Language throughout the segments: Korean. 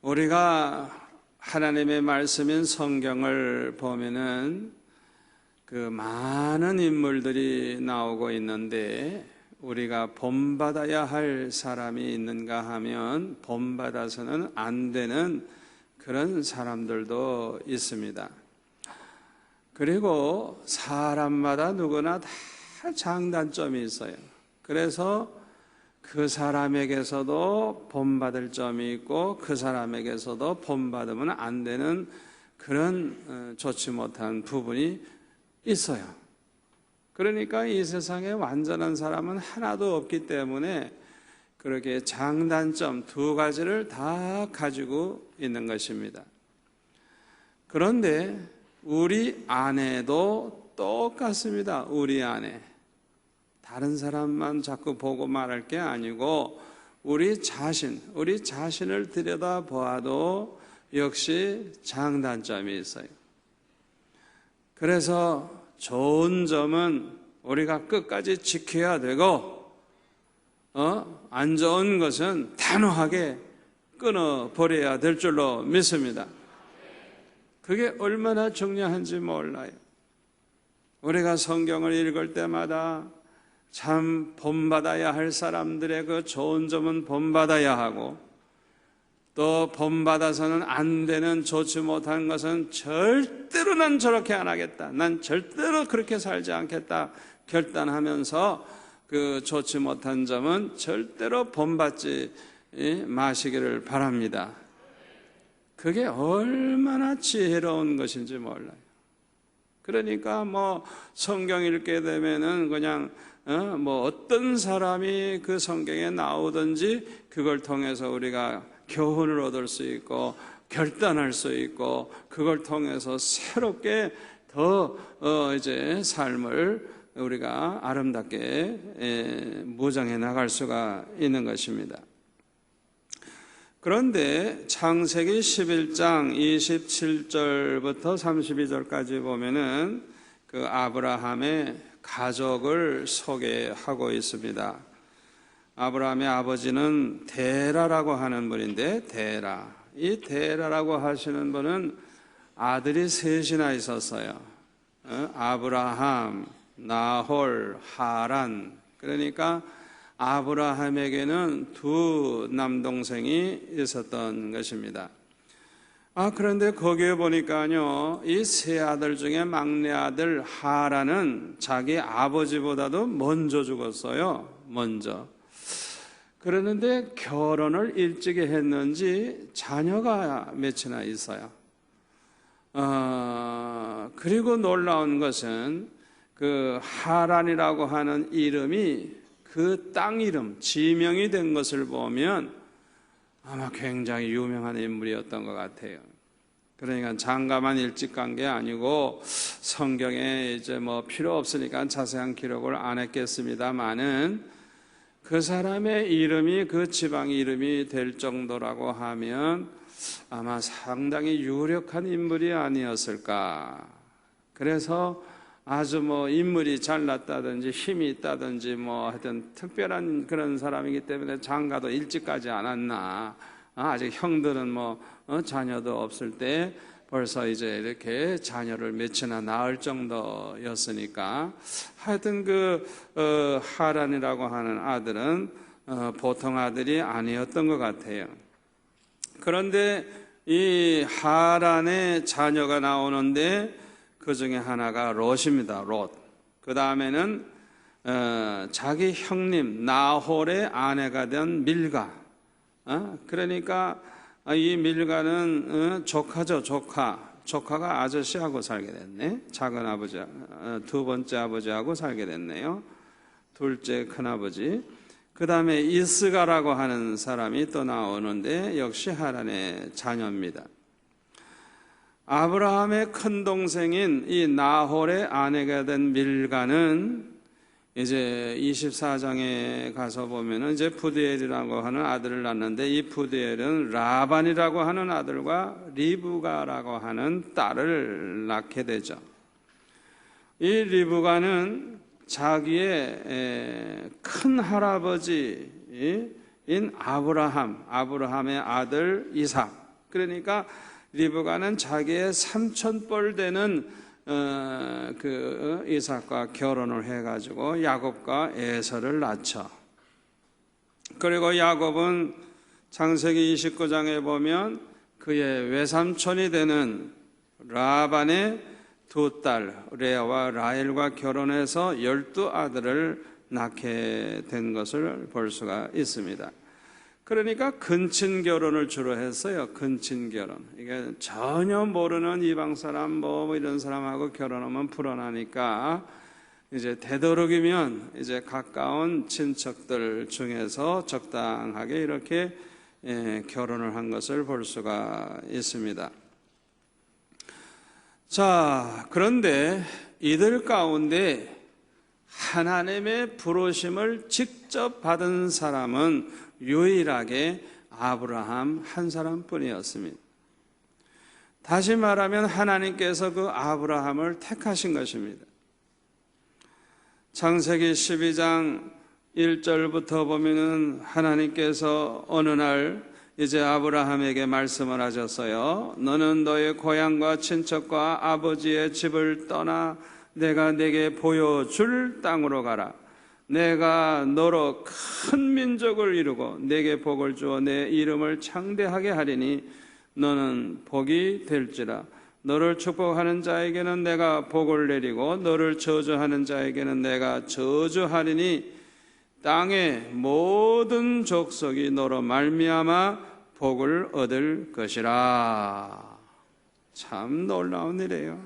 우리가 하나님의 말씀인 성경을 보면은 그 많은 인물들이 나오고 있는데 우리가 본받아야 할 사람이 있는가 하면 본받아서는 안 되는 그런 사람들도 있습니다. 그리고 사람마다 누구나 다 장단점이 있어요. 그래서 그 사람에게서도 본받을 점이 있고 그 사람에게서도 본받으면 안 되는 그런 좋지 못한 부분이 있어요. 그러니까 이 세상에 완전한 사람은 하나도 없기 때문에 그렇게 장단점 두 가지를 다 가지고 있는 것입니다. 그런데 우리 안에도 똑같습니다. 우리 안에 다른 사람만 자꾸 보고 말할 게 아니고 우리 자신을 들여다보아도 역시 장단점이 있어요. 그래서 좋은 점은 우리가 끝까지 지켜야 되고 안 좋은 것은 단호하게 끊어버려야 될 줄로 믿습니다. 그게 얼마나 중요한지 몰라요. 우리가 성경을 읽을 때마다 참 본받아야 할 사람들의 그 좋은 점은 본받아야 하고 또 본받아서는 안 되는 좋지 못한 것은 절대로 난 저렇게 안 하겠다, 난 절대로 그렇게 살지 않겠다 결단하면서 그 좋지 못한 점은 절대로 본받지 마시기를 바랍니다. 그게 얼마나 지혜로운 것인지 몰라요. 그러니까 뭐 성경 읽게 되면은 그냥 뭐 어떤 사람이 그 성경에 나오든지 그걸 통해서 우리가 교훈을 얻을 수 있고 결단할 수 있고 그걸 통해서 새롭게 더 이제 삶을 우리가 아름답게 무장해 나갈 수가 있는 것입니다. 그런데 창세기 11장 27절부터 32절까지 보면은 그 아브라함의 가족을 소개하고 있습니다. 아브라함의 아버지는 데라라고 하는 분인데 이 데라라고 하시는 분은 아들이 셋이나 있었어요. 아브라함, 나홀, 하란. 그러니까 아브라함에게는 두 남동생이 있었던 것입니다. 그런데 거기에 보니까요, 이 세 아들 중에 막내 아들 하란은 자기 아버지보다도 먼저 죽었어요. 먼저. 그러는데 결혼을 일찍이 했는지 자녀가 몇이나 있어요. 그리고 놀라운 것은 그 하란이라고 하는 이름이 그 땅 이름, 지명이 된 것을 보면 아마 굉장히 유명한 인물이었던 것 같아요. 그러니까 장가만 일찍 간 게 아니고 성경에 이제 뭐 필요 없으니까 자세한 기록을 안 했겠습니다만은 그 사람의 이름이 그 지방 이름이 될 정도라고 하면 아마 상당히 유력한 인물이 아니었을까. 그래서 아주 뭐 인물이 잘났다든지 힘이 있다든지 뭐 하여튼 특별한 그런 사람이기 때문에 장가도 일찍 가지 않았나. 아직 형들은 뭐 자녀도 없을 때 벌써 이제 이렇게 자녀를 몇이나 낳을 정도였으니까 하여튼 그 하란이라고 하는 아들은 보통 아들이 아니었던 것 같아요. 그런데 이 하란의 자녀가 나오는데 그 중에 하나가 롯입니다. 롯. 그 다음에는 자기 형님 나홀의 아내가 된 밀가. 그러니까 이 밀가는 조카죠. 조카가 아저씨하고 살게 됐네. 작은 아버지, 두 번째 아버지하고 살게 됐네요. 둘째 큰아버지. 그 다음에 이스가라고 하는 사람이 또 나오는데 역시 하란의 자녀입니다. 아브라함의 큰 동생인 이 나홀의 아내가 된 밀가는 이제 24장에 가서 보면은 이제 부디엘이라고 하는 아들을 낳는데 이 부디엘은 라반이라고 하는 아들과 리브가라고 하는 딸을 낳게 되죠. 이 리브가는 자기의 큰 할아버지인 아브라함의 아들 이삭, 그러니까 리브가는 자기의 삼촌뻘 되는 이삭과 결혼을 해가지고 야곱과 에서를 낳죠. 그리고 야곱은 창세기 29장에 보면 그의 외삼촌이 되는 라반의 두 딸 레아와 라헬과 결혼해서 12아들을 낳게 된 것을 볼 수가 있습니다. 그러니까 근친 결혼을 주로 했어요. 근친 결혼. 이게 전혀 모르는 이방 사람 뭐 이런 사람하고 결혼하면 불안하니까 이제 되도록이면 이제 가까운 친척들 중에서 적당하게 이렇게 결혼을 한 것을 볼 수가 있습니다. 자, 그런데 이들 가운데 하나님의 부르심을 직접 받은 사람은 유일하게 아브라함 한 사람뿐이었습니다. 다시 말하면 하나님께서 그 아브라함을 택하신 것입니다. 창세기 12장 1절부터 보면은 하나님께서 어느 날 이제 아브라함에게 말씀을 하셨어요. 너는 너의 고향과 친척과 아버지의 집을 떠나 내가 내게 보여줄 땅으로 가라. 내가 너로 큰 민족을 이루고 내게 복을 주어 내 이름을 창대하게 하리니 너는 복이 될지라. 너를 축복하는 자에게는 내가 복을 내리고 너를 저주하는 자에게는 내가 저주하리니 땅의 모든 족속이 너로 말미암아 복을 얻을 것이라. 참 놀라운 일이에요.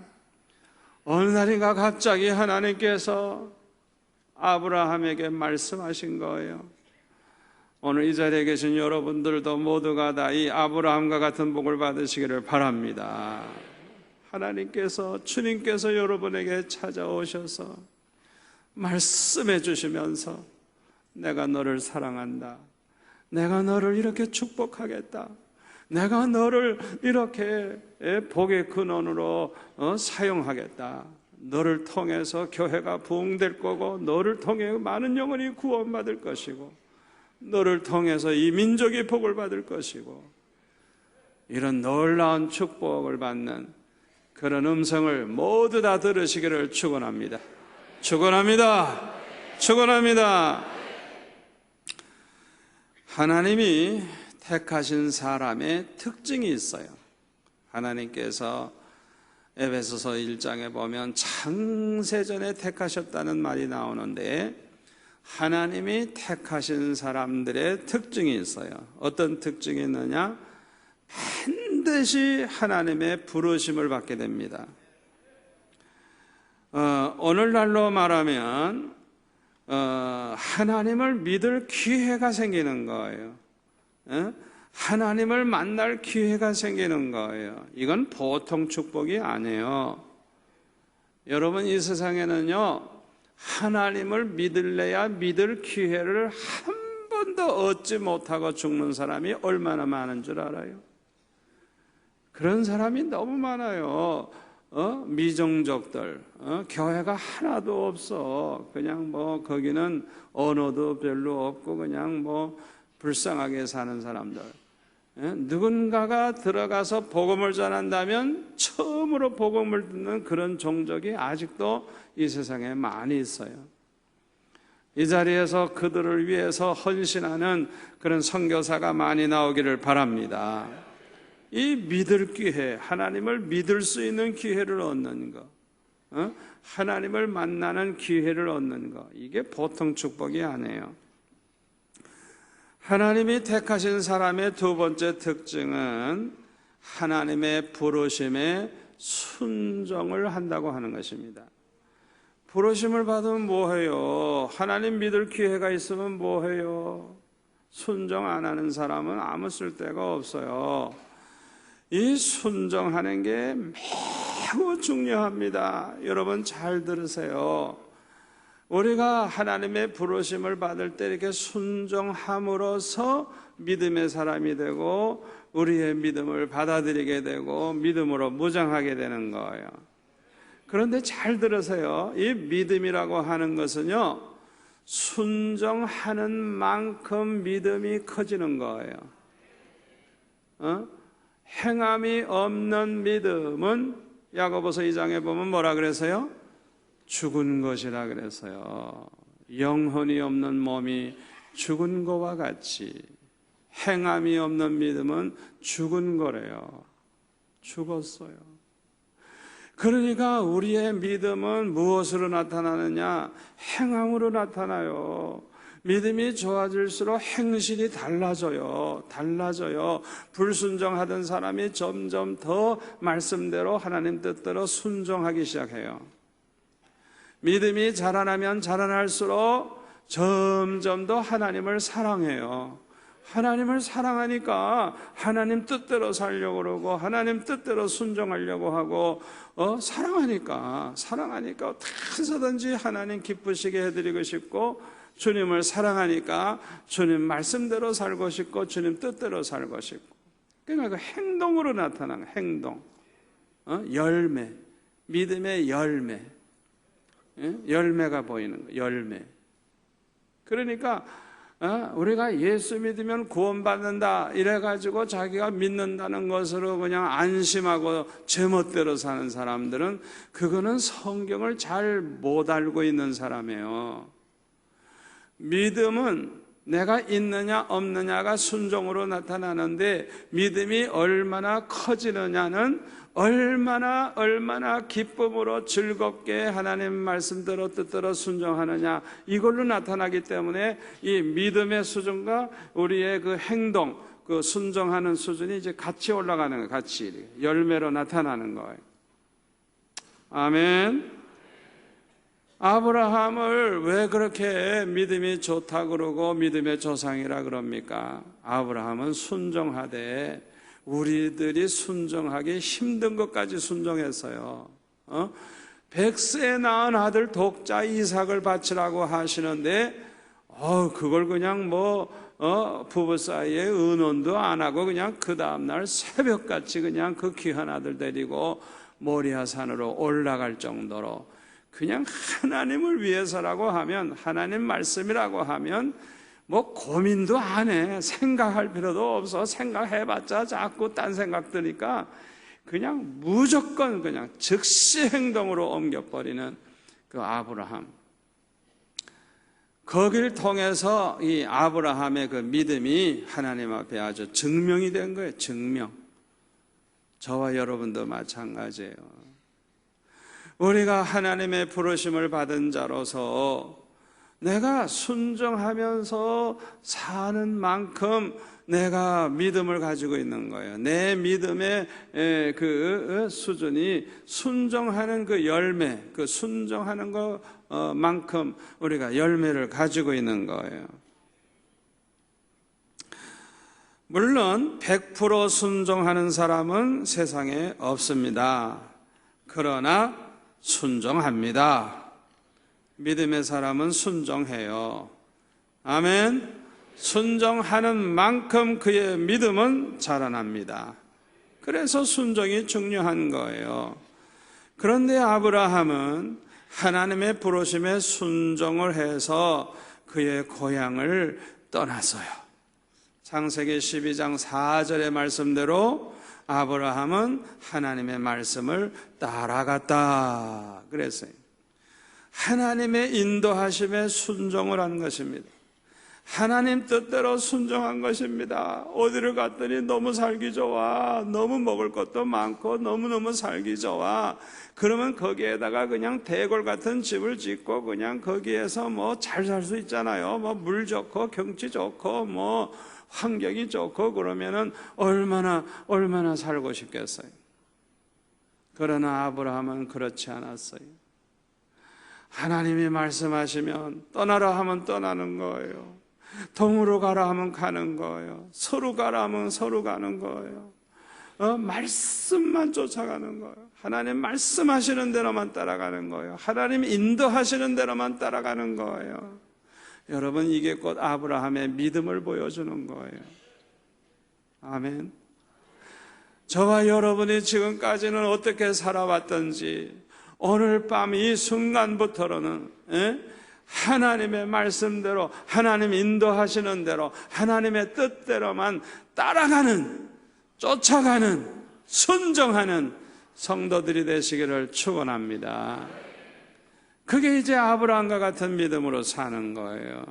어느 날인가 갑자기 하나님께서 아브라함에게 말씀하신 거예요. 오늘 이 자리에 계신 여러분들도 모두가 다 이 아브라함과 같은 복을 받으시기를 바랍니다. 하나님께서 주님께서 여러분에게 찾아오셔서 말씀해 주시면서 내가 너를 사랑한다. 내가 너를 이렇게 축복하겠다. 내가 너를 이렇게 복의 근원으로 사용하겠다. 너를 통해서 교회가 부흥될 거고 너를 통해 많은 영혼이 구원받을 것이고 너를 통해서 이 민족이 복을 받을 것이고 이런 놀라운 축복을 받는 그런 음성을 모두 다 들으시기를 축원합니다. 축원합니다. 축원합니다. 하나님이 택하신 사람의 특징이 있어요. 하나님께서 에베소서 1장에 보면 창세전에 택하셨다는 말이 나오는데 하나님이 택하신 사람들의 특징이 있어요. 어떤 특징이 있느냐? 반드시 하나님의 부르심을 받게 됩니다. 오늘날로 말하면 하나님을 믿을 기회가 생기는 거예요. 하나님을 만날 기회가 생기는 거예요. 이건 보통 축복이 아니에요. 여러분, 이 세상에는요 하나님을 믿을래야 믿을 기회를 한 번도 얻지 못하고 죽는 사람이 얼마나 많은 줄 알아요? 그런 사람이 너무 많아요. 미종족들, 교회가 하나도 없어. 그냥 뭐 거기는 언어도 별로 없고 그냥 뭐 불쌍하게 사는 사람들. 누군가가 들어가서 복음을 전한다면 처음으로 복음을 듣는 그런 종족이 아직도 이 세상에 많이 있어요. 이 자리에서 그들을 위해서 헌신하는 그런 선교사가 많이 나오기를 바랍니다. 이 믿을 기회, 하나님을 믿을 수 있는 기회를 얻는 것, 하나님을 만나는 기회를 얻는 것, 이게 보통 축복이 아니에요. 하나님이 택하신 사람의 두 번째 특징은 하나님의 부르심에 순종을 한다고 하는 것입니다. 부르심을 받으면 뭐해요? 하나님 믿을 기회가 있으면 뭐해요? 순종 안 하는 사람은 아무 쓸데가 없어요. 이 순종하는 게 매우 중요합니다. 여러분 잘 들으세요. 우리가 하나님의 부르심을 받을 때 이렇게 순종함으로써 믿음의 사람이 되고 우리의 믿음을 받아들이게 되고 믿음으로 무장하게 되는 거예요. 그런데 잘 들으세요. 이 믿음이라고 하는 것은요, 순종하는 만큼 믿음이 커지는 거예요. 행함이 없는 믿음은 야고보서 2장에 보면 뭐라 그래서요? 죽은 것이라 그래서요. 영혼이 없는 몸이 죽은 것과 같이 행함이 없는 믿음은 죽은 거래요. 죽었어요. 그러니까 우리의 믿음은 무엇으로 나타나느냐? 행함으로 나타나요. 믿음이 좋아질수록 행실이 달라져요. 불순종하던 사람이 점점 더 말씀대로 하나님 뜻대로 순종하기 시작해요. 믿음이 자라나면 자라날수록 점점 더 하나님을 사랑해요. 하나님을 사랑하니까 하나님 뜻대로 살려고 그러고 하나님 뜻대로 순종하려고 하고 사랑하니까 어떻게든지 하나님 기쁘시게 해드리고 싶고 주님을 사랑하니까 주님 말씀대로 살고 싶고 주님 뜻대로 살고 싶고 그러니까 그 행동으로 나타나는 행동, 열매, 믿음의 열매, 열매가 보이는 거, 열매. 그러니까 우리가 예수 믿으면 구원받는다 이래가지고 자기가 믿는다는 것으로 그냥 안심하고 제멋대로 사는 사람들은 그거는 성경을 잘 못 알고 있는 사람이에요. 믿음은 내가 있느냐 없느냐가 순종으로 나타나는데 믿음이 얼마나 커지느냐는 얼마나 기쁨으로 즐겁게 하나님 말씀대로 뜻대로 순종하느냐 이걸로 나타나기 때문에 이 믿음의 수준과 우리의 그 행동, 그 순종하는 수준이 이제 같이 올라가는 거예요. 같이 열매로 나타나는 거예요. 아멘. 아브라함을 왜 그렇게 믿음이 좋다 그러고 믿음의 조상이라 그럽니까? 아브라함은 순종하되 우리들이 순종하기 힘든 것까지 순종했어요. 100세에 낳은 아들 독자 이삭을 바치라고 하시는데 그걸 그냥 부부 사이에 의논도 안 하고 그냥 그 다음날 새벽같이 그냥 그 귀한 아들 데리고 모리아 산으로 올라갈 정도로 그냥 하나님을 위해서라고 하면 하나님 말씀이라고 하면 고민도 안 해. 생각할 필요도 없어. 생각해봤자 자꾸 딴 생각 드니까 그냥 무조건 그냥 즉시 행동으로 옮겨버리는 그 아브라함. 거기를 통해서 이 아브라함의 그 믿음이 하나님 앞에 아주 증명이 된 거예요. 증명. 저와 여러분도 마찬가지예요. 우리가 하나님의 부르심을 받은 자로서 내가 순종하면서 사는 만큼 내가 믿음을 가지고 있는 거예요. 내 믿음의 그 수준이 순종하는 그 열매, 그 순종하는 것만큼 우리가 열매를 가지고 있는 거예요. 물론 100% 순종하는 사람은 세상에 없습니다. 그러나 순종합니다. 믿음의 사람은 순종해요. 아멘. 순종하는 만큼 그의 믿음은 자라납니다. 그래서 순종이 중요한 거예요. 그런데 아브라함은 하나님의 부르심에 순종을 해서 그의 고향을 떠났어요. 창세기 12장 4절의 말씀대로 아브라함은 하나님의 말씀을 따라갔다 그랬어요. 하나님의 인도하심에 순종을 한 것입니다. 하나님 뜻대로 순종한 것입니다. 어디를 갔더니 너무 살기 좋아, 너무 먹을 것도 많고 너무너무 살기 좋아. 그러면 거기에다가 그냥 대궐 같은 집을 짓고 그냥 거기에서 잘 살 수 있잖아요. 물 좋고 경치 좋고 환경이 좋고 그러면은 얼마나 살고 싶겠어요. 그러나 아브라함은 그렇지 않았어요. 하나님이 말씀하시면 떠나라 하면 떠나는 거예요. 동으로 가라 하면 가는 거예요. 서로 가라 하면 서로 가는 거예요. 말씀만 쫓아가는 거예요. 하나님 말씀하시는 대로만 따라가는 거예요. 하나님 인도하시는 대로만 따라가는 거예요. 여러분, 이게 곧 아브라함의 믿음을 보여주는 거예요. 아멘. 저와 여러분이 지금까지는 어떻게 살아왔던지 오늘 밤 이 순간부터는 하나님의 말씀대로, 하나님 인도하시는 대로, 하나님의 뜻대로만 따라가는 쫓아가는, 순종하는 성도들이 되시기를 축원합니다. 그게 이제 아브라함과 같은 믿음으로 사는 거예요.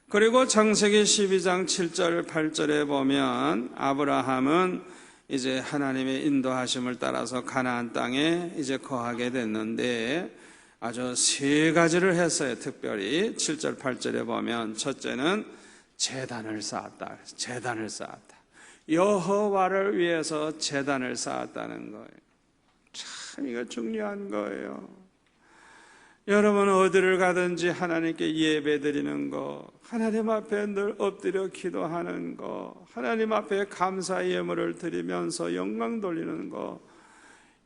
그리고 창세기 12장 7절 8절에 보면 아브라함은 이제 하나님의 인도하심을 따라서 가나안 땅에 이제 거하게 됐는데 아주 세 가지를 했어요. 특별히 7절 8절에 보면 첫째는 제단을 쌓았다. 제단을 쌓았다. 여호와를 위해서 제단을 쌓았다는 거예요. 참 이거 중요한 거예요. 여러분 어디를 가든지 하나님께 예배드리는 거, 하나님 앞에 늘 엎드려 기도하는 거, 하나님 앞에 감사 예물을 드리면서 영광 돌리는 거,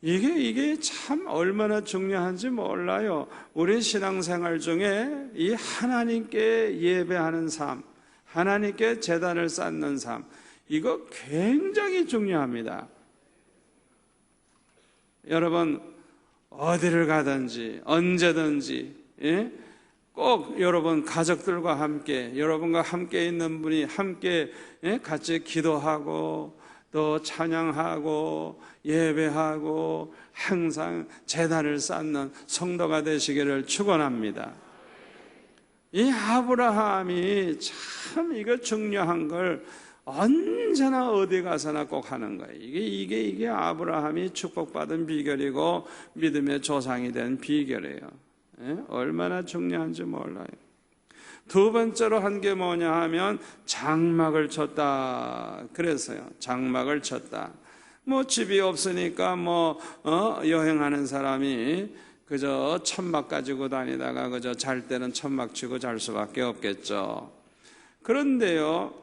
이게 참 얼마나 중요한지 몰라요. 우리 신앙생활 중에 이 하나님께 예배하는 삶, 하나님께 제단을 쌓는 삶, 이거 굉장히 중요합니다. 여러분 어디를 가든지 언제든지 꼭 여러분 가족들과 함께, 여러분과 함께 있는 분이 함께 같이 기도하고 또 찬양하고 예배하고 항상 제단을 쌓는 성도가 되시기를 축원합니다. 이 아브라함이 참 이거 중요한 걸 언제나 어디 가서나 꼭 하는 거예요. 이게 아브라함이 축복받은 비결이고 믿음의 조상이 된 비결이에요. 얼마나 중요한지 몰라요. 두 번째로 한 게 뭐냐 하면 장막을 쳤다. 그랬어요. 장막을 쳤다. 뭐 집이 없으니까 여행하는 사람이 그저 천막 가지고 다니다가 그저 잘 때는 천막 치고 잘 수밖에 없겠죠. 그런데요,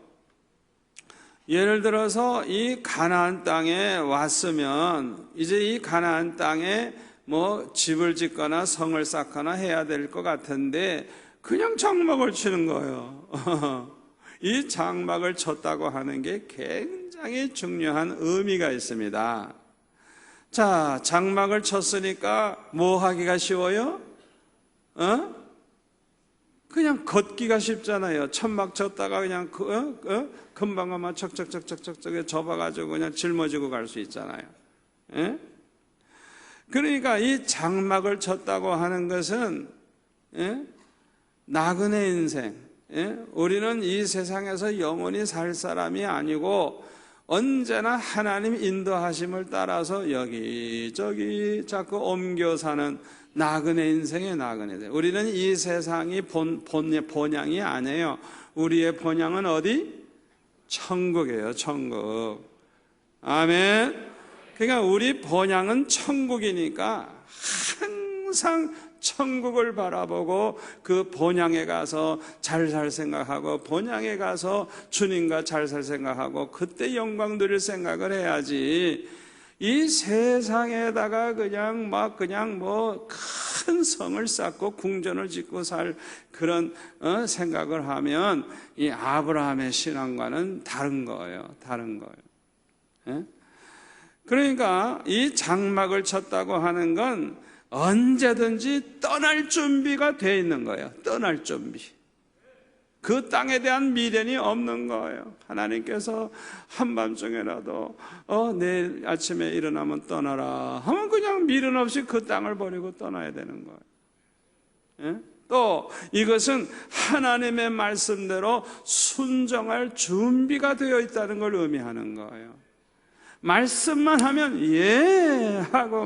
예를 들어서 이 가나안 땅에 왔으면 이제 이 가나안 땅에 집을 짓거나 성을 쌓거나 해야 될 것 같은데 그냥 장막을 치는 거예요. 이 장막을 쳤다고 하는 게 굉장히 중요한 의미가 있습니다. 자, 장막을 쳤으니까 뭐 하기가 쉬워요? 그냥 걷기가 쉽잖아요. 천막 쳤다가 그냥 금방 아마 척척척척척 접어가지고 그냥 짊어지고 갈 수 있잖아요. 그러니까 이 장막을 쳤다고 하는 것은 나그네 인생, 우리는 이 세상에서 영원히 살 사람이 아니고 언제나 하나님 인도하심을 따라서 여기저기 자꾸 옮겨 사는 나그네 인생의 나그네들. 우리는 이 세상이 본향이 아니에요. 우리의 본향은 어디? 천국이에요. 천국. 아멘. 그러니까 우리 본향은 천국이니까 항상 천국을 바라보고 그 본향에 가서 잘 살 생각하고 본향에 가서 주님과 잘 살 생각하고 그때 영광 누릴 생각을 해야지. 이 세상에다가 그냥 큰 성을 쌓고 궁전을 짓고 살 그런 생각을 하면 이 아브라함의 신앙과는 다른 거예요. 다른 거예요. 그러니까 이 장막을 쳤다고 하는 건 언제든지 떠날 준비가 돼 있는 거예요. 떠날 준비. 그 땅에 대한 미련이 없는 거예요. 하나님께서 한밤중에라도 내일 아침에 일어나면 떠나라 하면 그냥 미련 없이 그 땅을 버리고 떠나야 되는 거예요. 또 이것은 하나님의 말씀대로 순종할 준비가 되어 있다는 걸 의미하는 거예요. 말씀만 하면 예 하고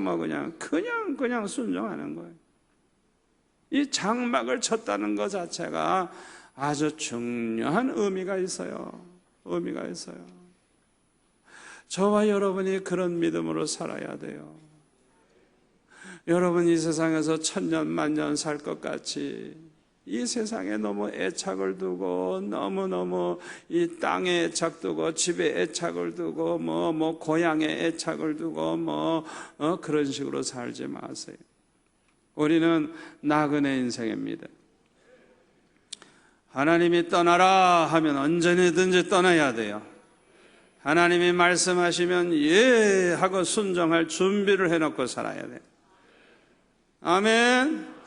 그냥 순종하는 거예요. 이 장막을 쳤다는 것 자체가 아주 중요한 의미가 있어요. 의미가 있어요. 저와 여러분이 그런 믿음으로 살아야 돼요. 여러분 이 세상에서 천년 만년 살 것 같이 이 세상에 너무 애착을 두고 너무 이 땅에 애착 두고 집에 애착을 두고 고향에 애착을 두고 그런 식으로 살지 마세요. 우리는 나그네 인생입니다. 하나님이 떠나라 하면 언제든지 떠나야 돼요. 하나님이 말씀하시면 예 하고 순종할 준비를 해놓고 살아야 돼요. 아멘.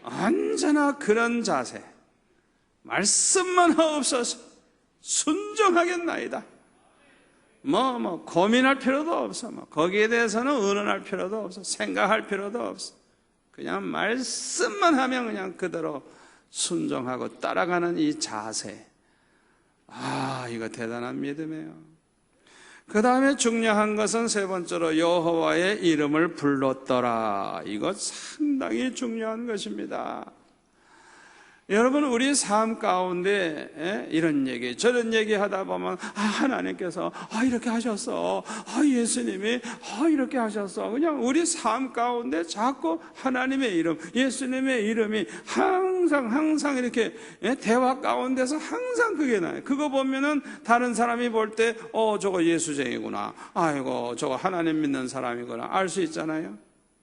언제나 그런 자세, 말씀만 하옵소서 순종하겠나이다. 고민할 필요도 없어. 거기에 대해서는 의논할 필요도 없어. 생각할 필요도 없어. 그냥 말씀만 하면 그냥 그대로 순종하고 따라가는 이 자세. 이거 대단한 믿음이에요. 그 다음에 중요한 것은 세 번째로 여호와의 이름을 불렀더라. 이거 상당히 중요한 것입니다. 여러분, 우리 삶 가운데 이런 얘기 저런 얘기 하다 보면 하나님께서 이렇게 하셨어, 예수님이 이렇게 하셨어. 그냥 우리 삶 가운데 자꾸 하나님의 이름, 예수님의 이름이 항상 이렇게 대화 가운데서 항상 그게 나요. 그거 보면은 다른 사람이 볼 때 저거 예수쟁이구나, 아이고 저거 하나님 믿는 사람이구나 알 수 있잖아요.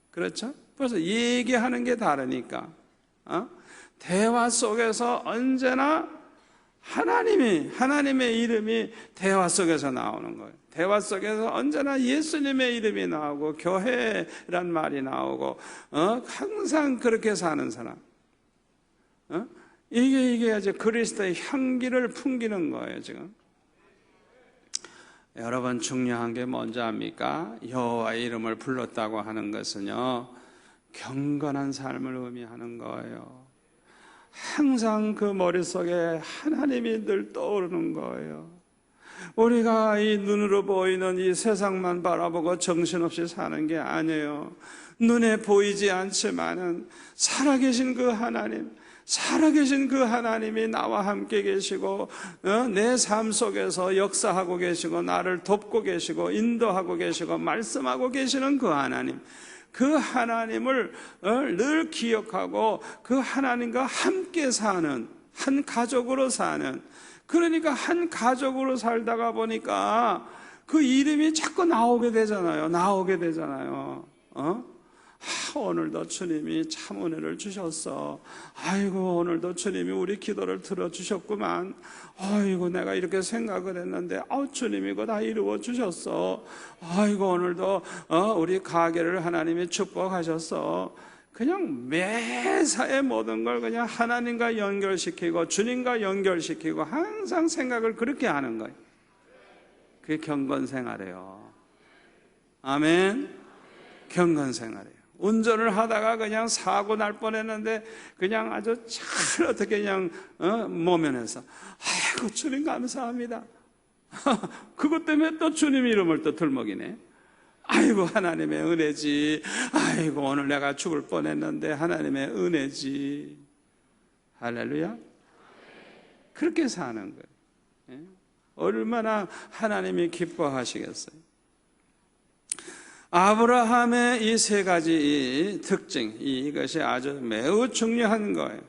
그렇죠? 그래서 얘기하는 게 다르니까 대화 속에서 언제나 하나님의 이름이 대화 속에서 나오는 거예요. 대화 속에서 언제나 예수님의 이름이 나오고 교회란 말이 나오고 항상 그렇게 사는 사람, 이게 이제 그리스도의 향기를 풍기는 거예요. 지금 여러분, 중요한 게 뭔지 압니까? 여호와의 이름을 불렀다고 하는 것은요, 경건한 삶을 의미하는 거예요. 항상 그 머릿속에 하나님이 늘 떠오르는 거예요. 우리가 이 눈으로 보이는 이 세상만 바라보고 정신없이 사는 게 아니에요. 눈에 보이지 않지만은 살아계신 그 하나님이 나와 함께 계시고 내 삶 속에서 역사하고 계시고 나를 돕고 계시고 인도하고 계시고 말씀하고 계시는 그 하나님, 그 하나님을 늘 기억하고 그 하나님과 함께 사는, 한 가족으로 사는, 그러니까 한 가족으로 살다가 보니까 그 이름이 자꾸 나오게 되잖아요. 오늘도 주님이 참 은혜를 주셨어. 아이고, 오늘도 주님이 우리 기도를 들어주셨구만. 아이고, 내가 이렇게 생각을 했는데 주님이 그거 다 이루어 주셨어. 아이고, 오늘도 우리 가게를 하나님이 축복하셨어. 그냥 매사의 모든 걸 그냥 하나님과 연결시키고 주님과 연결시키고 항상 생각을 그렇게 하는 거예요. 그게 경건생활이에요. 아멘. 경건생활이에요. 운전을 하다가 그냥 사고 날 뻔했는데 그냥 아주 잘 어떻게 그냥 모면해서 아이고, 주님 감사합니다. 그것 때문에 또 주님 이름을 또 들먹이네. 아이고, 하나님의 은혜지. 아이고, 오늘 내가 죽을 뻔했는데 하나님의 은혜지. 할렐루야. 그렇게 사는 거예요. 얼마나 하나님이 기뻐하시겠어요. 아브라함의 이 세 가지 특징, 이것이 아주 매우 중요한 거예요.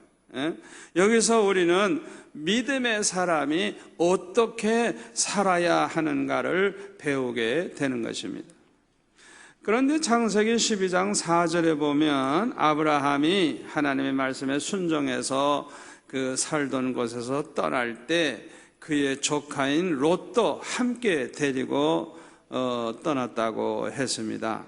여기서 우리는 믿음의 사람이 어떻게 살아야 하는가를 배우게 되는 것입니다. 그런데 창세기 12장 4절에 보면 아브라함이 하나님의 말씀에 순종해서 그 살던 곳에서 떠날 때 그의 조카인 롯도 함께 데리고 떠났다고 했습니다.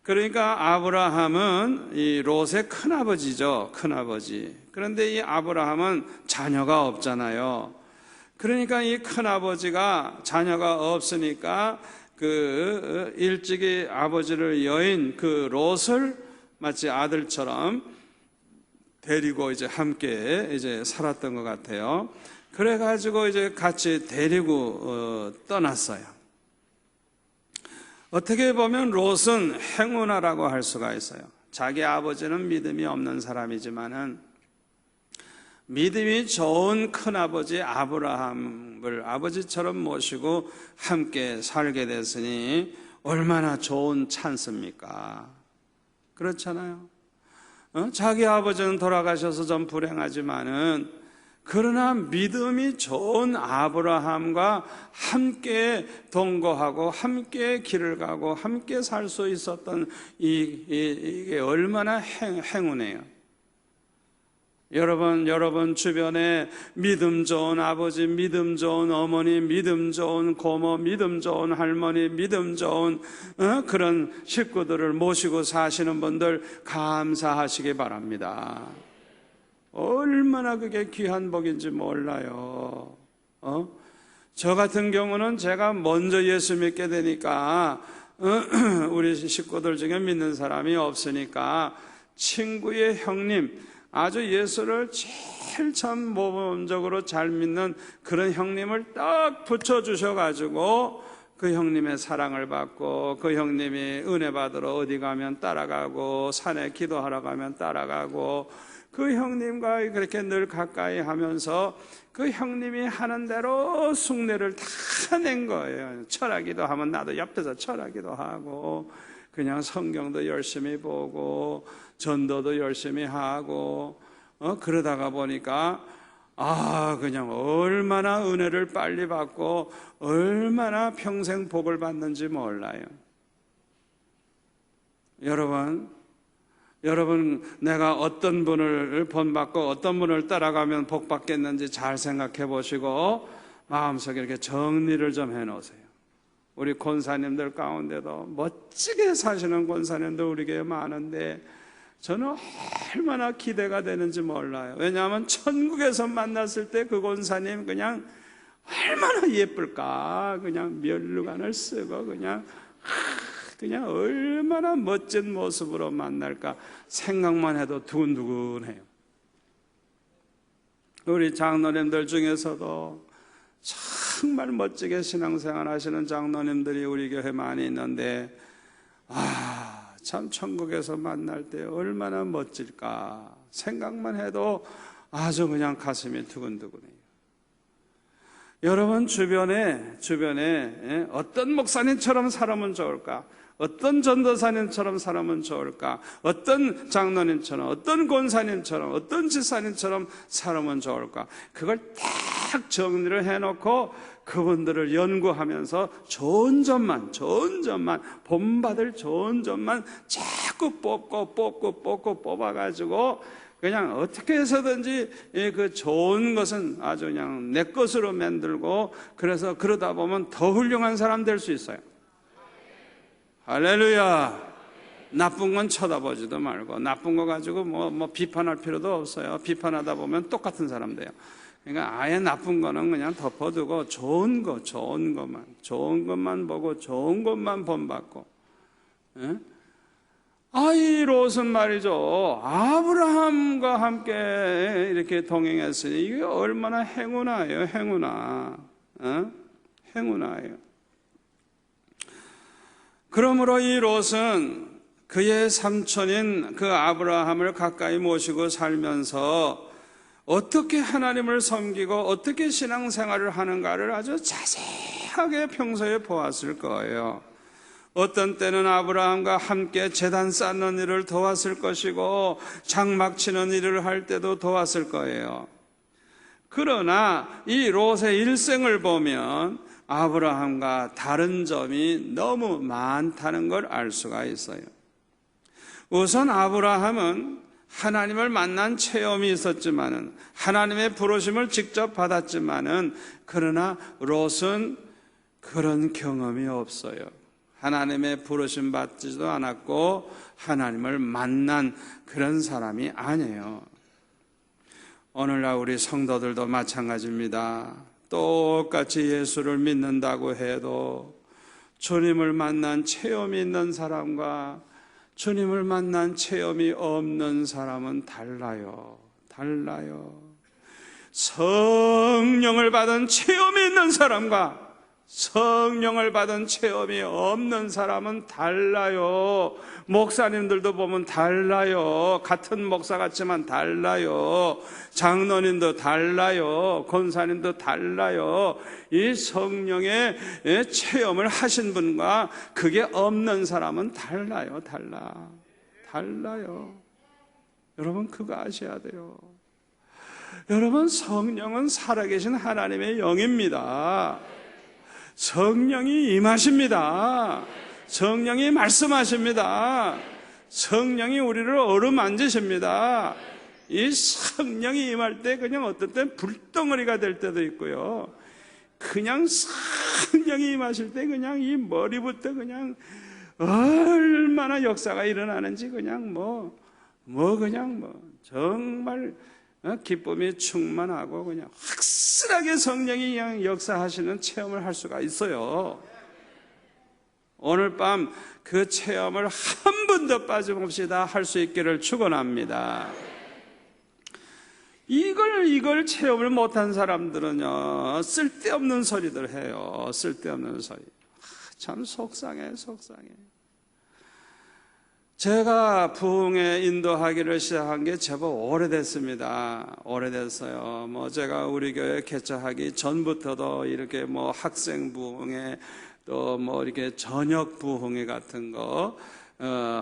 그러니까 아브라함은 이 롯의 큰아버지죠. 큰아버지. 그런데 이 아브라함은 자녀가 없잖아요. 그러니까 이 큰아버지가 자녀가 없으니까 그 일찍이 아버지를 여인 그 롯을 마치 아들처럼 데리고 이제 함께 이제 살았던 것 같아요. 그래가지고 이제 같이 데리고 떠났어요. 어떻게 보면 롯은 행운아라고 할 수가 있어요. 자기 아버지는 믿음이 없는 사람이지만은 믿음이 좋은 큰아버지 아브라함을 아버지처럼 모시고 함께 살게 됐으니 얼마나 좋은 찬스입니까? 그렇잖아요. 자기 아버지는 돌아가셔서 좀 불행하지만은 그러나 믿음이 좋은 아브라함과 함께 동거하고 함께 길을 가고 함께 살 수 있었던 이게 얼마나 행운이에요. 여러분 주변에 믿음 좋은 아버지, 믿음 좋은 어머니, 믿음 좋은 고모, 믿음 좋은 할머니, 믿음 좋은 그런 식구들을 모시고 사시는 분들 감사하시기 바랍니다. 얼마나 그게 귀한 복인지 몰라요. 저 같은 경우는 제가 먼저 예수 믿게 되니까 우리 식구들 중에 믿는 사람이 없으니까 친구의 형님, 아주 예수를 제일 참 모범적으로 잘 믿는 그런 형님을 딱 붙여주셔가지고 그 형님의 사랑을 받고 그 형님이 은혜 받으러 어디 가면 따라가고 산에 기도하러 가면 따라가고 그 형님과 그렇게 늘 가까이 하면서 그 형님이 하는 대로 숭례를 다 낸 거예요. 철하기도 하면 나도 옆에서 철하기도 하고 그냥 성경도 열심히 보고 전도도 열심히 하고 그러다가 보니까 그냥 얼마나 은혜를 빨리 받고 얼마나 평생 복을 받는지 몰라요. 여러분 내가 어떤 분을 본받고 어떤 분을 따라가면 복 받겠는지 잘 생각해 보시고 마음속에 이렇게 정리를 좀 해놓으세요. 우리 권사님들 가운데도 멋지게 사시는 권사님들 우리 교회에 많은데 저는 얼마나 기대가 되는지 몰라요. 왜냐하면 천국에서 만났을 때 그 권사님 그냥 얼마나 예쁠까. 그냥 면류관을 쓰고 그냥 얼마나 멋진 모습으로 만날까 생각만 해도 두근두근해요. 우리 장로님들 중에서도 정말 멋지게 신앙생활 하시는 장로님들이 우리 교회 많이 있는데 참 천국에서 만날 때 얼마나 멋질까 생각만 해도 아주 그냥 가슴이 두근두근해요. 여러분 주변에 어떤 목사님처럼 살아면 좋을까? 어떤 전도사님처럼 살아면 좋을까? 어떤 장로님처럼, 어떤 권사님처럼, 어떤 지사님처럼 살아면 좋을까? 그걸 딱 정리를 해놓고 그분들을 연구하면서 좋은 점만 본받을 좋은 점만 자꾸 뽑고 뽑아가지고 그냥 어떻게 해서든지 그 좋은 것은 아주 그냥 내 것으로 만들고 그래서 그러다 보면 더 훌륭한 사람 될 수 있어요. 할렐루야. 나쁜 건 쳐다보지도 말고 나쁜 거 가지고 뭐 비판할 필요도 없어요. 비판하다 보면 똑같은 사람 돼요. 그러니까 아예 나쁜 거는 그냥 덮어두고 좋은 것만 보고 좋은 것만 본받고. 이 롯은 말이죠. 아브라함과 함께 이렇게 동행했으니 이게 얼마나 행운아예요. 행운아예요. 그러므로 이 롯은 그의 삼촌인 그 아브라함을 가까이 모시고 살면서 어떻게 하나님을 섬기고 어떻게 신앙생활을 하는가를 아주 자세하게 평소에 보았을 거예요. 어떤 때는 아브라함과 함께 제단 쌓는 일을 도왔을 것이고 장막 치는 일을 할 때도 도왔을 거예요. 그러나 이 롯의 일생을 보면 아브라함과 다른 점이 너무 많다는 걸 알 수가 있어요. 우선 아브라함은 하나님을 만난 체험이 있었지만은 하나님의 부르심을 직접 받았지만은 그러나 롯은 그런 경험이 없어요. 하나님의 부르심 받지도 않았고 하나님을 만난 그런 사람이 아니에요. 오늘날 우리 성도들도 마찬가지입니다. 똑같이 예수를 믿는다고 해도 주님을 만난 체험이 있는 사람과 주님을 만난 체험이 없는 사람은 달라요. 성령을 받은 체험이 있는 사람과 성령을 받은 체험이 없는 사람은 달라요. 목사님들도 보면 달라요. 같은 목사 같지만 달라요. 장로님도 달라요. 권사님도 달라요. 이 성령의 체험을 하신 분과 그게 없는 사람은 달라요. 여러분 그거 아셔야 돼요. 여러분 성령은 살아계신 하나님의 영입니다. 성령이 임하십니다. 성령이 말씀하십니다. 성령이 우리를 어루만지십니다. 이 성령이 임할 때 그냥 어떤 때는 불덩어리가 될 때도 있고요. 그냥 성령이 임하실 때 그냥 이 머리부터 그냥 얼마나 역사가 일어나는지 그냥 정말 기쁨이 충만하고 그냥 확실하게 성령이 그냥 역사하시는 체험을 할 수가 있어요. 오늘 밤 그 체험을 한 번도 빠짐없이 다 할 수 있기를 축원합니다. 이걸 체험을 못한 사람들은요, 쓸데없는 소리들 해요. 쓸데없는 소리. 참 속상해. 제가 부흥에 인도하기를 시작한 게 제법 오래됐습니다. 오래됐어요. 제가 우리 교회 개척하기 전부터도 이렇게 학생 부흥회 또 이렇게 저녁 부흥회 같은 거,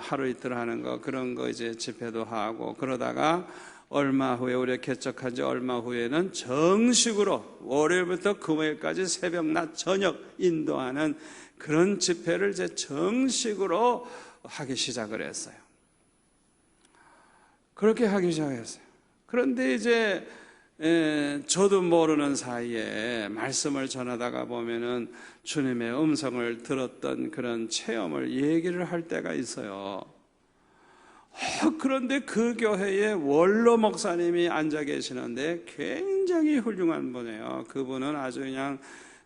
하루 이틀 하는 거, 그런 거 이제 집회도 하고 그러다가 얼마 후에, 우리 개척한 지 얼마 후에는 정식으로 월요일부터 금요일까지 새벽, 낮, 저녁 인도하는 그런 집회를 이제 정식으로 하기 시작을 했어요. 그렇게 하기 시작했어요. 그런데 이제 저도 모르는 사이에 말씀을 전하다가 보면은 주님의 음성을 들었던 그런 체험을 얘기를 할 때가 있어요. 그런데 그 교회에 원로 목사님이 앉아 계시는데 굉장히 훌륭한 분이에요. 그분은 아주 그냥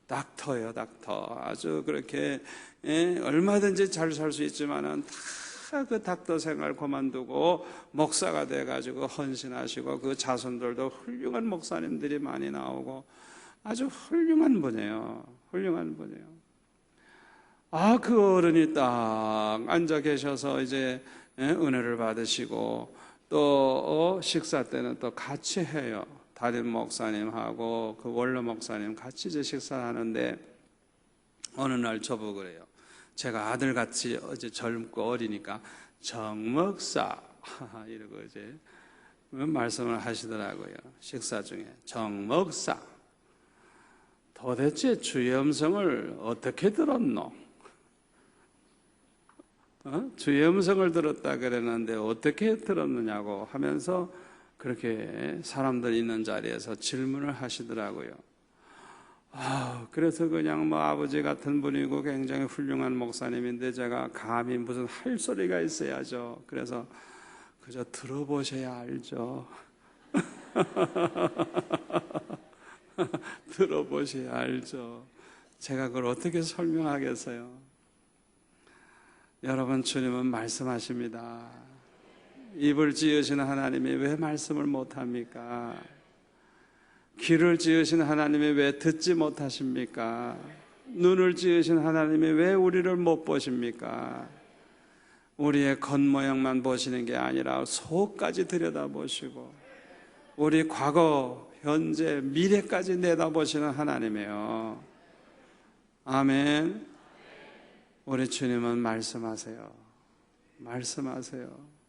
닥터예요, 닥터. 아주 그렇게 얼마든지 잘 살 수 있지만은 다 그 닥터 생활 그만두고 목사가 돼가지고 헌신하시고, 그 자손들도 훌륭한 목사님들이 많이 나오고 아주 훌륭한 분이에요. 훌륭한 분이에요. 그 어른이 딱 앉아 계셔서 이제 은혜를 받으시고 또 식사 때는 또 같이 해요. 담임 목사님하고 그 원로 목사님 같이 이제 식사하는데, 어느 날 저보고 그래요. 제가 아들같이 어제 젊고 어리니까 정목사 이러고 이제 말씀을 하시더라고요. 식사 중에 정목사, 도대체 주의 음성을 어떻게 들었노? 주의 음성을 들었다 그랬는데 어떻게 들었느냐고 하면서 그렇게 사람들 있는 자리에서 질문을 하시더라고요. 그래서 그냥 아버지 같은 분이고 굉장히 훌륭한 목사님인데 제가 감히 무슨 할 소리가 있어야죠. 그래서 그저 들어보셔야 알죠. 들어보셔야 알죠. 제가 그걸 어떻게 설명하겠어요? 여러분, 주님은 말씀하십니다. 입을 지으신 하나님이 왜 말씀을 못합니까? 귀를 지으신 하나님이 왜 듣지 못하십니까? 눈을 지으신 하나님이 왜 우리를 못 보십니까? 우리의 겉모양만 보시는 게 아니라 속까지 들여다보시고 우리 과거, 현재, 미래까지 내다보시는 하나님이에요. 아멘. 우리 주님은 말씀하세요. 말씀하세요.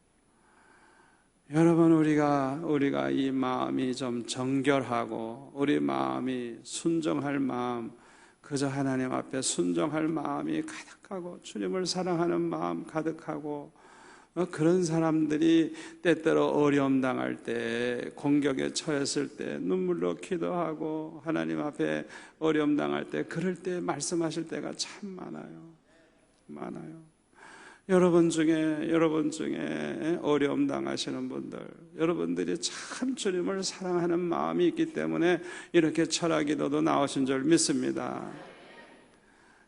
여러분, 우리가 이 마음이 좀 정결하고 우리 마음이 순종할 마음, 그저 하나님 앞에 순종할 마음이 가득하고 주님을 사랑하는 마음 가득하고, 그런 사람들이 때때로 어려움 당할 때, 공격에 처했을 때 눈물로 기도하고 하나님 앞에 어려움 당할 때, 그럴 때 말씀하실 때가 참 많아요. 여러분 중에 어려움 당하시는 분들, 여러분들이 참 주님을 사랑하는 마음이 있기 때문에 이렇게 철학기도도 나오신 줄 믿습니다.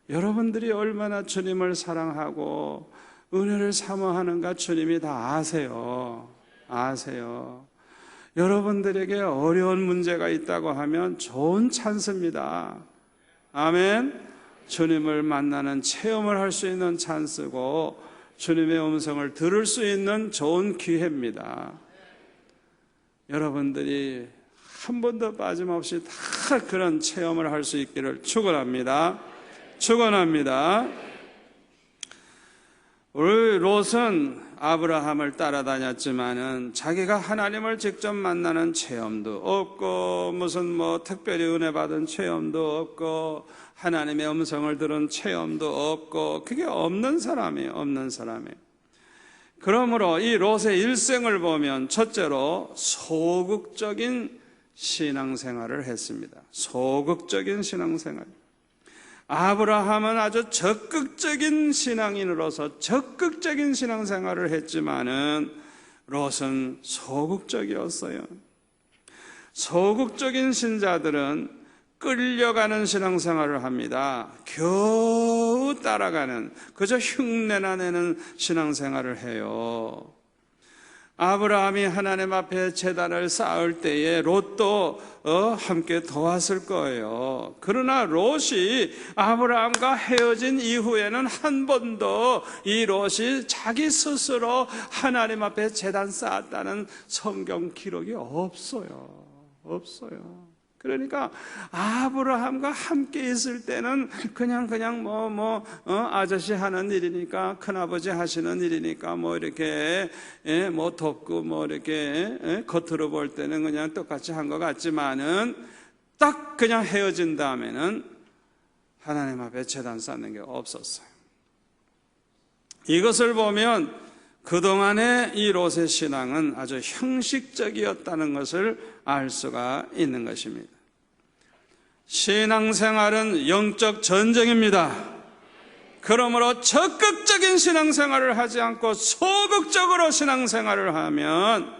여러분들이 얼마나 주님을 사랑하고 은혜를 사모하는가 주님이 다 아세요. 여러분들에게 어려운 문제가 있다고 하면 좋은 찬스입니다. 아멘. 주님을 만나는 체험을 할 수 있는 찬스고 주님의 음성을 들을 수 있는 좋은 기회입니다. 여러분들이 한 번도 빠짐없이 다 그런 체험을 할 수 있기를 축원합니다. 우리 롯은 아브라함을 따라다녔지만은 자기가 하나님을 직접 만나는 체험도 없고 무슨 특별히 은혜 받은 체험도 없고 하나님의 음성을 들은 체험도 없고, 그게 없는 사람이에요. 그러므로 이 롯의 일생을 보면 첫째로 소극적인 신앙생활을 했습니다. 소극적인 신앙생활. 아브라함은 아주 적극적인 신앙인으로서 적극적인 신앙생활을 했지만은 롯은 소극적이었어요. 소극적인 신자들은 끌려가는 신앙생활을 합니다. 겨우 따라가는, 그저 흉내나 내는 신앙생활을 해요. 아브라함이 하나님 앞에 제단을 쌓을 때에 롯도 함께 도왔을 거예요. 그러나 롯이 아브라함과 헤어진 이후에는 한 번도 이 롯이 자기 스스로 하나님 앞에 제단 쌓았다는 성경 기록이 없어요. 그러니까 아브라함과 함께 있을 때는 그냥 아저씨 하는 일이니까, 큰아버지 하시는 일이니까 이렇게 돕고 이렇게 겉으로 볼 때는 그냥 똑같이 한 것 같지만은 딱 그냥 헤어진 다음에는 하나님 앞에 제단 쌓는 게 없었어요. 이것을 보면 그동안의 이 롯의 신앙은 아주 형식적이었다는 것을 알 수가 있는 것입니다. 신앙생활은 영적 전쟁입니다. 그러므로 적극적인 신앙생활을 하지 않고 소극적으로 신앙생활을 하면,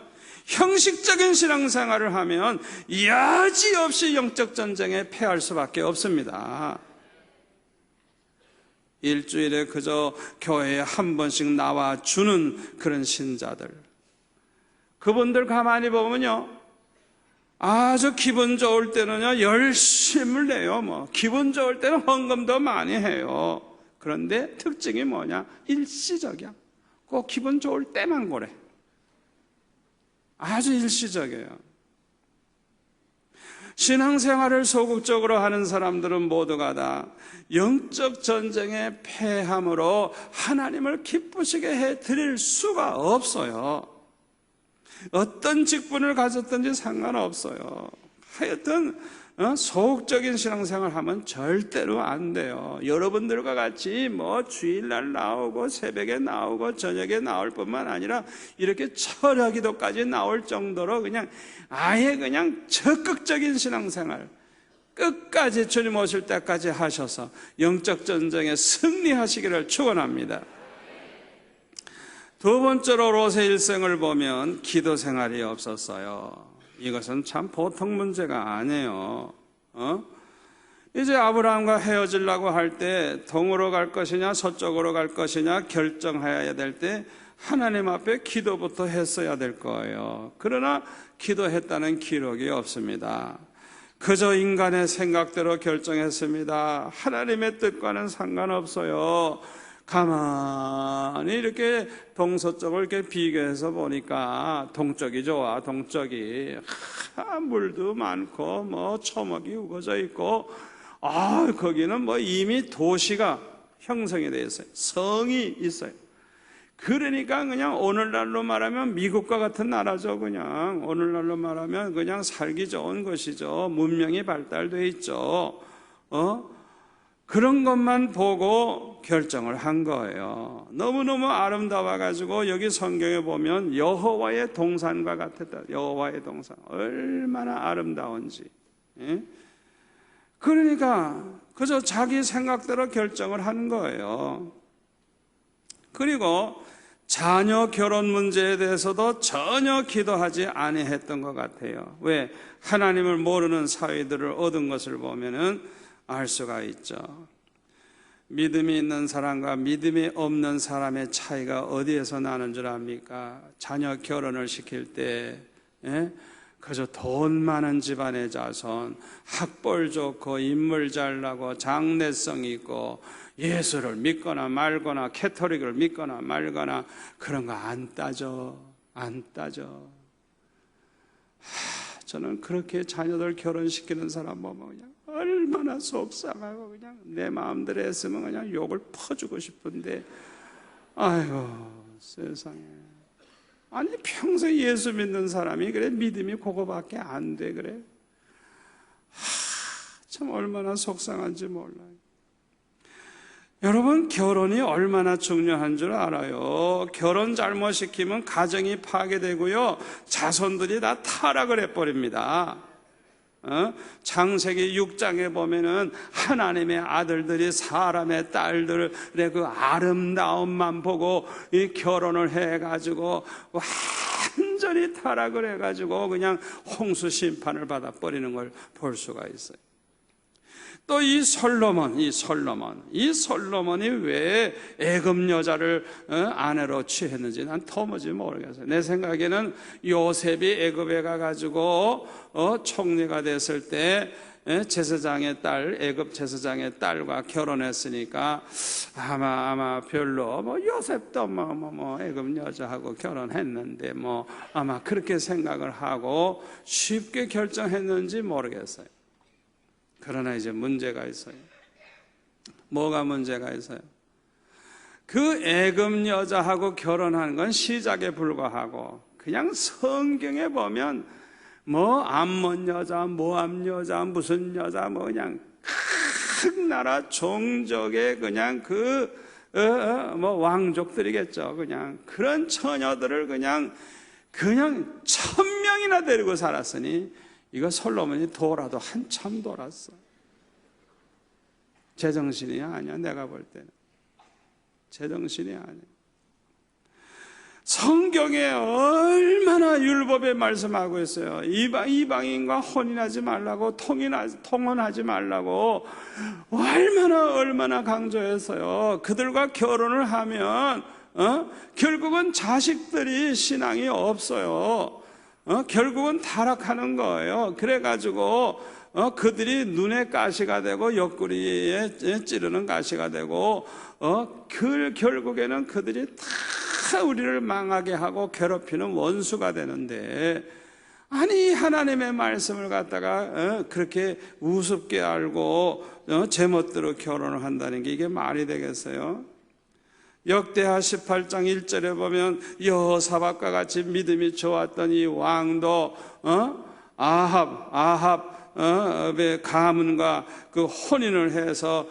형식적인 신앙생활을 하면 여지없이 영적 전쟁에 패할 수밖에 없습니다. 일주일에 그저 교회에 한 번씩 나와주는 그런 신자들, 그분들 가만히 보면요, 아주 기분 좋을 때는요 열심을 내요. 기분 좋을 때는 헌금도 많이 해요. 그런데 특징이 뭐냐? 일시적이야. 꼭 기분 좋을 때만 그래. 아주 일시적이에요. 신앙생활을 소극적으로 하는 사람들은 모두가 다 영적 전쟁에 패함으로 하나님을 기쁘시게 해드릴 수가 없어요. 어떤 직분을 가졌든지 상관없어요. 하여튼 소극적인 신앙생활을 하면 절대로 안 돼요. 여러분들과 같이 주일날 나오고 새벽에 나오고 저녁에 나올 뿐만 아니라 이렇게 철야 기도까지 나올 정도로 그냥 아예 그냥 적극적인 신앙생활 끝까지 주님 오실 때까지 하셔서 영적 전쟁에 승리하시기를 축원합니다. 두 번째로 롯의 일생을 보면 기도 생활이 없었어요. 이것은 참 보통 문제가 아니에요. 이제 아브라함과 헤어지려고 할 때 동으로 갈 것이냐 서쪽으로 갈 것이냐 결정해야 될 때 하나님 앞에 기도부터 했어야 될 거예요. 그러나 기도했다는 기록이 없습니다. 그저 인간의 생각대로 결정했습니다. 하나님의 뜻과는 상관없어요. 가만히 이렇게 동서쪽을 이렇게 비교해서 보니까 동쪽이 좋아. 동쪽이 물도 많고 초목이 우거져 있고 거기는 이미 도시가 형성이 되어 있어요. 성이 있어요. 그러니까 그냥 오늘날로 말하면 미국과 같은 나라죠. 그냥 오늘날로 말하면 그냥 살기 좋은 것이죠. 문명이 발달되어 있죠. 그런 것만 보고 결정을 한 거예요. 너무너무 아름다워가지고 여기 성경에 보면 여호와의 동산과 같았다. 여호와의 동산 얼마나 아름다운지. 그러니까 그저 자기 생각대로 결정을 하는 거예요. 그리고 자녀 결혼 문제에 대해서도 전혀 기도하지 아니했던 것 같아요. 왜? 하나님을 모르는 사위들을 얻은 것을 보면은 알 수가 있죠. 믿음이 있는 사람과 믿음이 없는 사람의 차이가 어디에서 나는 줄 압니까? 자녀 결혼을 시킬 때 그저 돈 많은 집안의 자손, 학벌 좋고 인물 잘나고 장래성 있고 예수를 믿거나 말거나 캐토릭을 믿거나 말거나 그런 거 안 따져. 저는 그렇게 자녀들 결혼시키는 사람 보면 그냥 얼마나 속상하고 그냥 내 마음대로 했으면 그냥 욕을 퍼주고 싶은데 아이고 세상에. 아니 평소에 예수 믿는 사람이 그래 믿음이 그거밖에 안 돼 그래. 참 얼마나 속상한지 몰라요. 여러분 결혼이 얼마나 중요한 줄 알아요. 결혼 잘못시키면 가정이 파괴되고요 자손들이 다 타락을 해버립니다. 창세기 6장에 보면은 하나님의 아들들이 사람의 딸들의 그 아름다움만 보고 이 결혼을 해가지고 완전히 타락을 해가지고 그냥 홍수 심판을 받아버리는 걸 볼 수가 있어요. 또 이 솔로몬이 왜 애굽 여자를 아내로 취했는지 난 도무지 모르겠어요. 내 생각에는 요셉이 애굽에 가가지고 총리가 됐을 때 제사장의 딸, 애굽 제사장의 딸과 결혼했으니까 아마 별로 요셉도 애굽 여자하고 결혼했는데 아마 그렇게 생각을 하고 쉽게 결정했는지 모르겠어요. 그러나 이제 문제가 있어요. 뭐가 문제가 있어요? 그 애굽 여자하고 결혼한 건 시작에 불과하고 그냥 성경에 보면 암몬 여자, 모압 여자, 무슨 여자, 그냥 큰 나라 종족의 그냥 왕족들이겠죠. 그냥 그런 처녀들을 그냥 1000명이나 데리고 살았으니 이거 솔로몬이 돌아도 한참 돌았어. 제정신이 아니야. 내가 볼 때는 제정신이 아니야. 성경에 얼마나 율법에 말씀하고 있어요. 이방인과 혼인하지 말라고, 통혼하지 말라고 얼마나 강조했어요. 그들과 결혼을 하면 결국은 자식들이 신앙이 없어요. 결국은 타락하는 거예요. 그래가지고 그들이 눈에 가시가 되고 옆구리에 찌르는 가시가 되고 결국에는 그들이 다 우리를 망하게 하고 괴롭히는 원수가 되는데, 아니 하나님의 말씀을 갖다가 그렇게 우습게 알고 제멋대로 결혼을 한다는 게 이게 말이 되겠어요? 역대하 18장 1절에 보면 여호사밧과 같이 믿음이 좋았던 이 왕도 아합의 가문과 그 혼인을 해서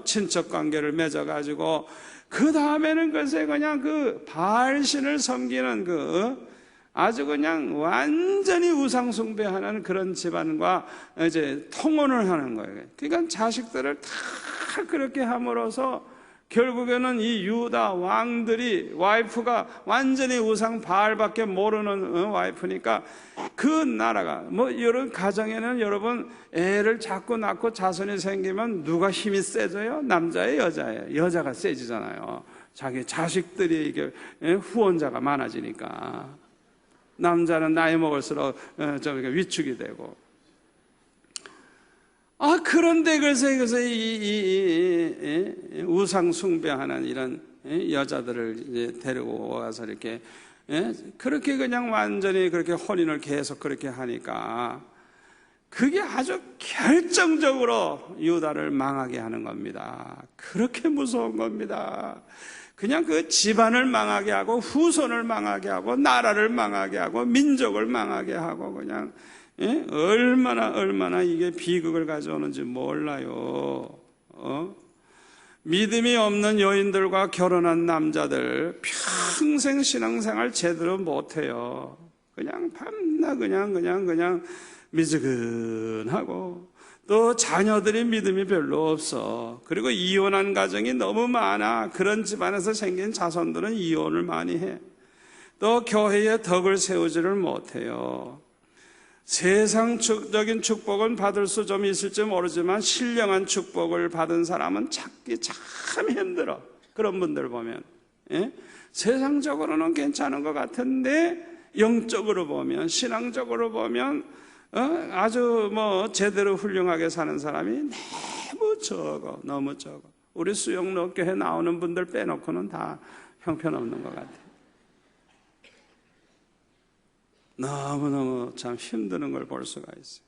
친척 관계를 맺어가지고 그 다음에는 글쎄 그냥 그 바알신을 섬기는 아주 그냥 완전히 우상숭배하는 그런 집안과 이제 통혼을 하는 거예요. 그러니까 자식들을 다 그렇게 함으로써 결국에는 이 유다 왕들이, 와이프가 완전히 우상 바알밖에 모르는 와이프니까 그 나라가 이런 가정에는 여러분 애를 자꾸 낳고 자손이 생기면 누가 힘이 세져요? 남자예요, 여자예요? 여자가 세지잖아요. 자기 자식들이 이게 후원자가 많아지니까. 남자는 나이 먹을수록 좀 위축이 되고. 그런데 그래서 이 우상 숭배하는 이런 여자들을 이제 데리고 와서 이렇게 그렇게 그냥 완전히 그렇게 혼인을 계속 그렇게 하니까 그게 아주 결정적으로 유다를 망하게 하는 겁니다. 그렇게 무서운 겁니다. 그냥 그 집안을 망하게 하고 후손을 망하게 하고 나라를 망하게 하고 민족을 망하게 하고 그냥 얼마나 이게 비극을 가져오는지 몰라요. 믿음이 없는 여인들과 결혼한 남자들 평생 신앙생활 제대로 못해요. 그냥 밤낮 그냥 미지근하고, 또 자녀들이 믿음이 별로 없어. 그리고 이혼한 가정이 너무 많아. 그런 집안에서 생긴 자손들은 이혼을 많이 해. 또 교회에 덕을 세우지를 못해요. 세상적인 축복은 받을 수 좀 있을지 모르지만 신령한 축복을 받은 사람은 찾기 참 힘들어. 그런 분들 보면 세상적으로는 괜찮은 것 같은데 영적으로 보면, 신앙적으로 보면 아주 제대로 훌륭하게 사는 사람이 너무 적어. 우리 수영로교회 나오는 분들 빼놓고는 다 형편없는 것 같아요. 너무너무 참 힘드는 걸 볼 수가 있어요.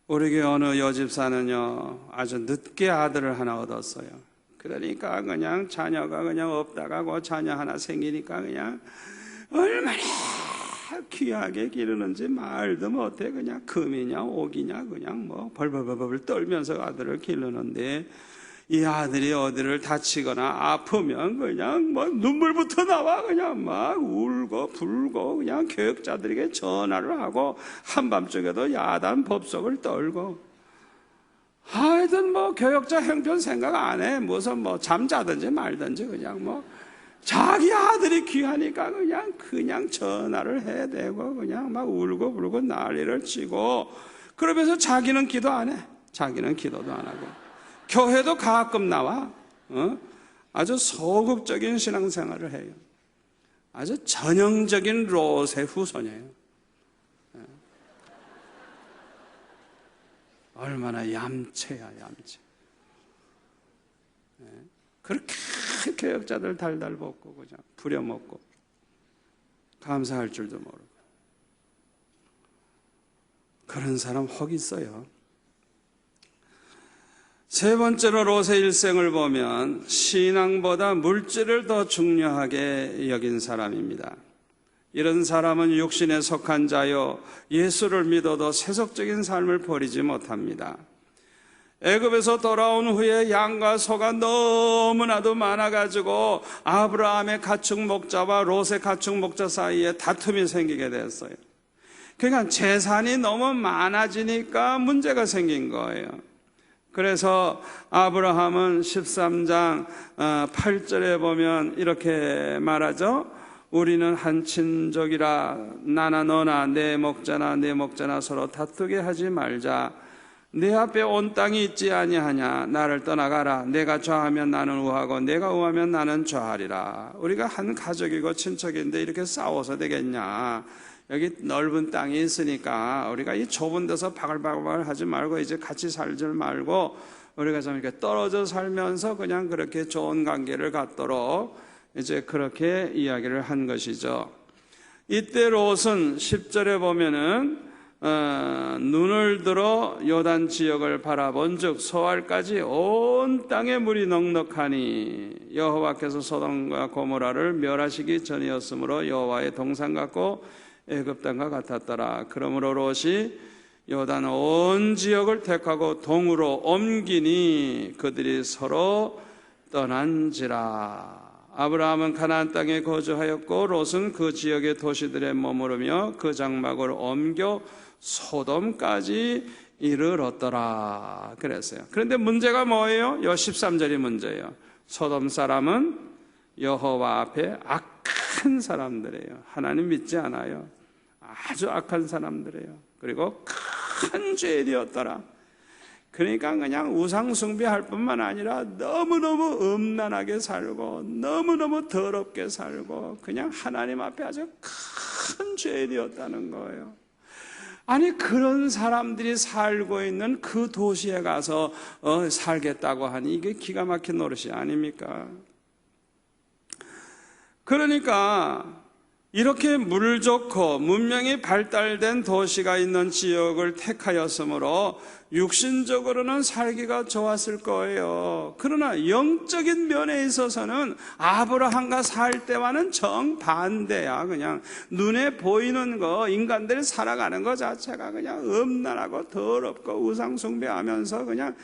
우리 교회 어느 여집사는요, 아주 늦게 아들을 하나 얻었어요. 그러니까 그냥 자녀가 그냥 없다가고 자녀 하나 생기니까 그냥 얼마나 귀하게 기르는지 말도 못해. 그냥 금이냐 옥이냐 그냥 벌벌벌벌 떨면서 아들을 기르는데, 이 아들이 어디를 다치거나 아프면 그냥 눈물부터 나와. 그냥 막 울고 불고 그냥 교육자들에게 전화를 하고 한밤중에도 야단 법석을 떨고. 하여튼 교육자 형편 생각 안 해. 무슨 잠자든지 말든지 그냥 자기 아들이 귀하니까 그냥 전화를 해대고 그냥 막 울고 불고 난리를 치고, 그러면서 자기는 기도 안 해. 자기는 기도도 안 하고 교회도 가끔 나와. 아주 소극적인 신앙생활을 해요. 아주 전형적인 롯의 후손이에요. 얼마나 얌체야, 얌체. 그렇게 교역자들 달달 볶고 그냥 부려먹고 감사할 줄도 모르고, 그런 사람 혹 있어요. 세 번째로 롯의 일생을 보면 신앙보다 물질을 더 중요하게 여긴 사람입니다. 이런 사람은 육신에 속한 자요, 예수를 믿어도 세속적인 삶을 버리지 못합니다. 애굽에서 돌아온 후에 양과 소가 너무나도 많아가지고 아브라함의 가축 목자와 롯의 가축 목자 사이에 다툼이 생기게 됐어요. 그러니까 재산이 너무 많아지니까 문제가 생긴 거예요. 그래서 아브라함은 13장 8절에 보면 이렇게 말하죠. 우리는 한 친족이라 나나 너나 내 목자나 서로 다투게 하지 말자. 내 앞에 온 땅이 있지 아니하냐. 나를 떠나가라. 내가 좌하면 나는 우하고 내가 우하면 나는 좌하리라. 우리가 한 가족이고 친척인데 이렇게 싸워서 되겠냐. 여기 넓은 땅이 있으니까 우리가 이 좁은 데서 바글바글 하지 말고 이제 같이 살지 말고 우리가 좀 이렇게 떨어져 살면서 그냥 그렇게 좋은 관계를 갖도록 이제 그렇게 이야기를 한 것이죠. 이때 롯은 10절에 보면은 눈을 들어 요단 지역을 바라본 즉 소알까지 온 땅에 물이 넉넉하니 여호와께서 소돔과 고모라를 멸하시기 전이었으므로 여호와의 동산 같고 애굽 땅과 같았더라. 그러므로 롯이 요단 온 지역을 택하고 동으로 옮기니 그들이 서로 떠난지라. 아브라함은 가나안 땅에 거주하였고 롯은 그 지역의 도시들에 머무르며 그 장막을 옮겨 소돔까지 이르렀더라 그랬어요. 그런데 문제가 뭐예요? 요 13절이 문제예요. 소돔 사람은 여호와 앞에 악한 사람들이에요. 하나님 믿지 않아요. 아주 악한 사람들이에요. 그리고 큰 죄인이었더라. 그러니까 그냥 우상 숭배할 뿐만 아니라 너무너무 음란하게 살고 너무너무 더럽게 살고 그냥 하나님 앞에 아주 큰 죄인이었다는 거예요. 아니 그런 사람들이 살고 있는 그 도시에 가서 살겠다고 하니 이게 기가 막힌 노릇이 아닙니까? 그러니까 이렇게 물 좋고 문명이 발달된 도시가 있는 지역을 택하였으므로 육신적으로는 살기가 좋았을 거예요. 그러나 영적인 면에 있어서는 아브라함과 살 때와는 정반대야. 그냥 눈에 보이는 거, 인간들이 살아가는 것 자체가 그냥 음란하고 더럽고 우상숭배하면서 그냥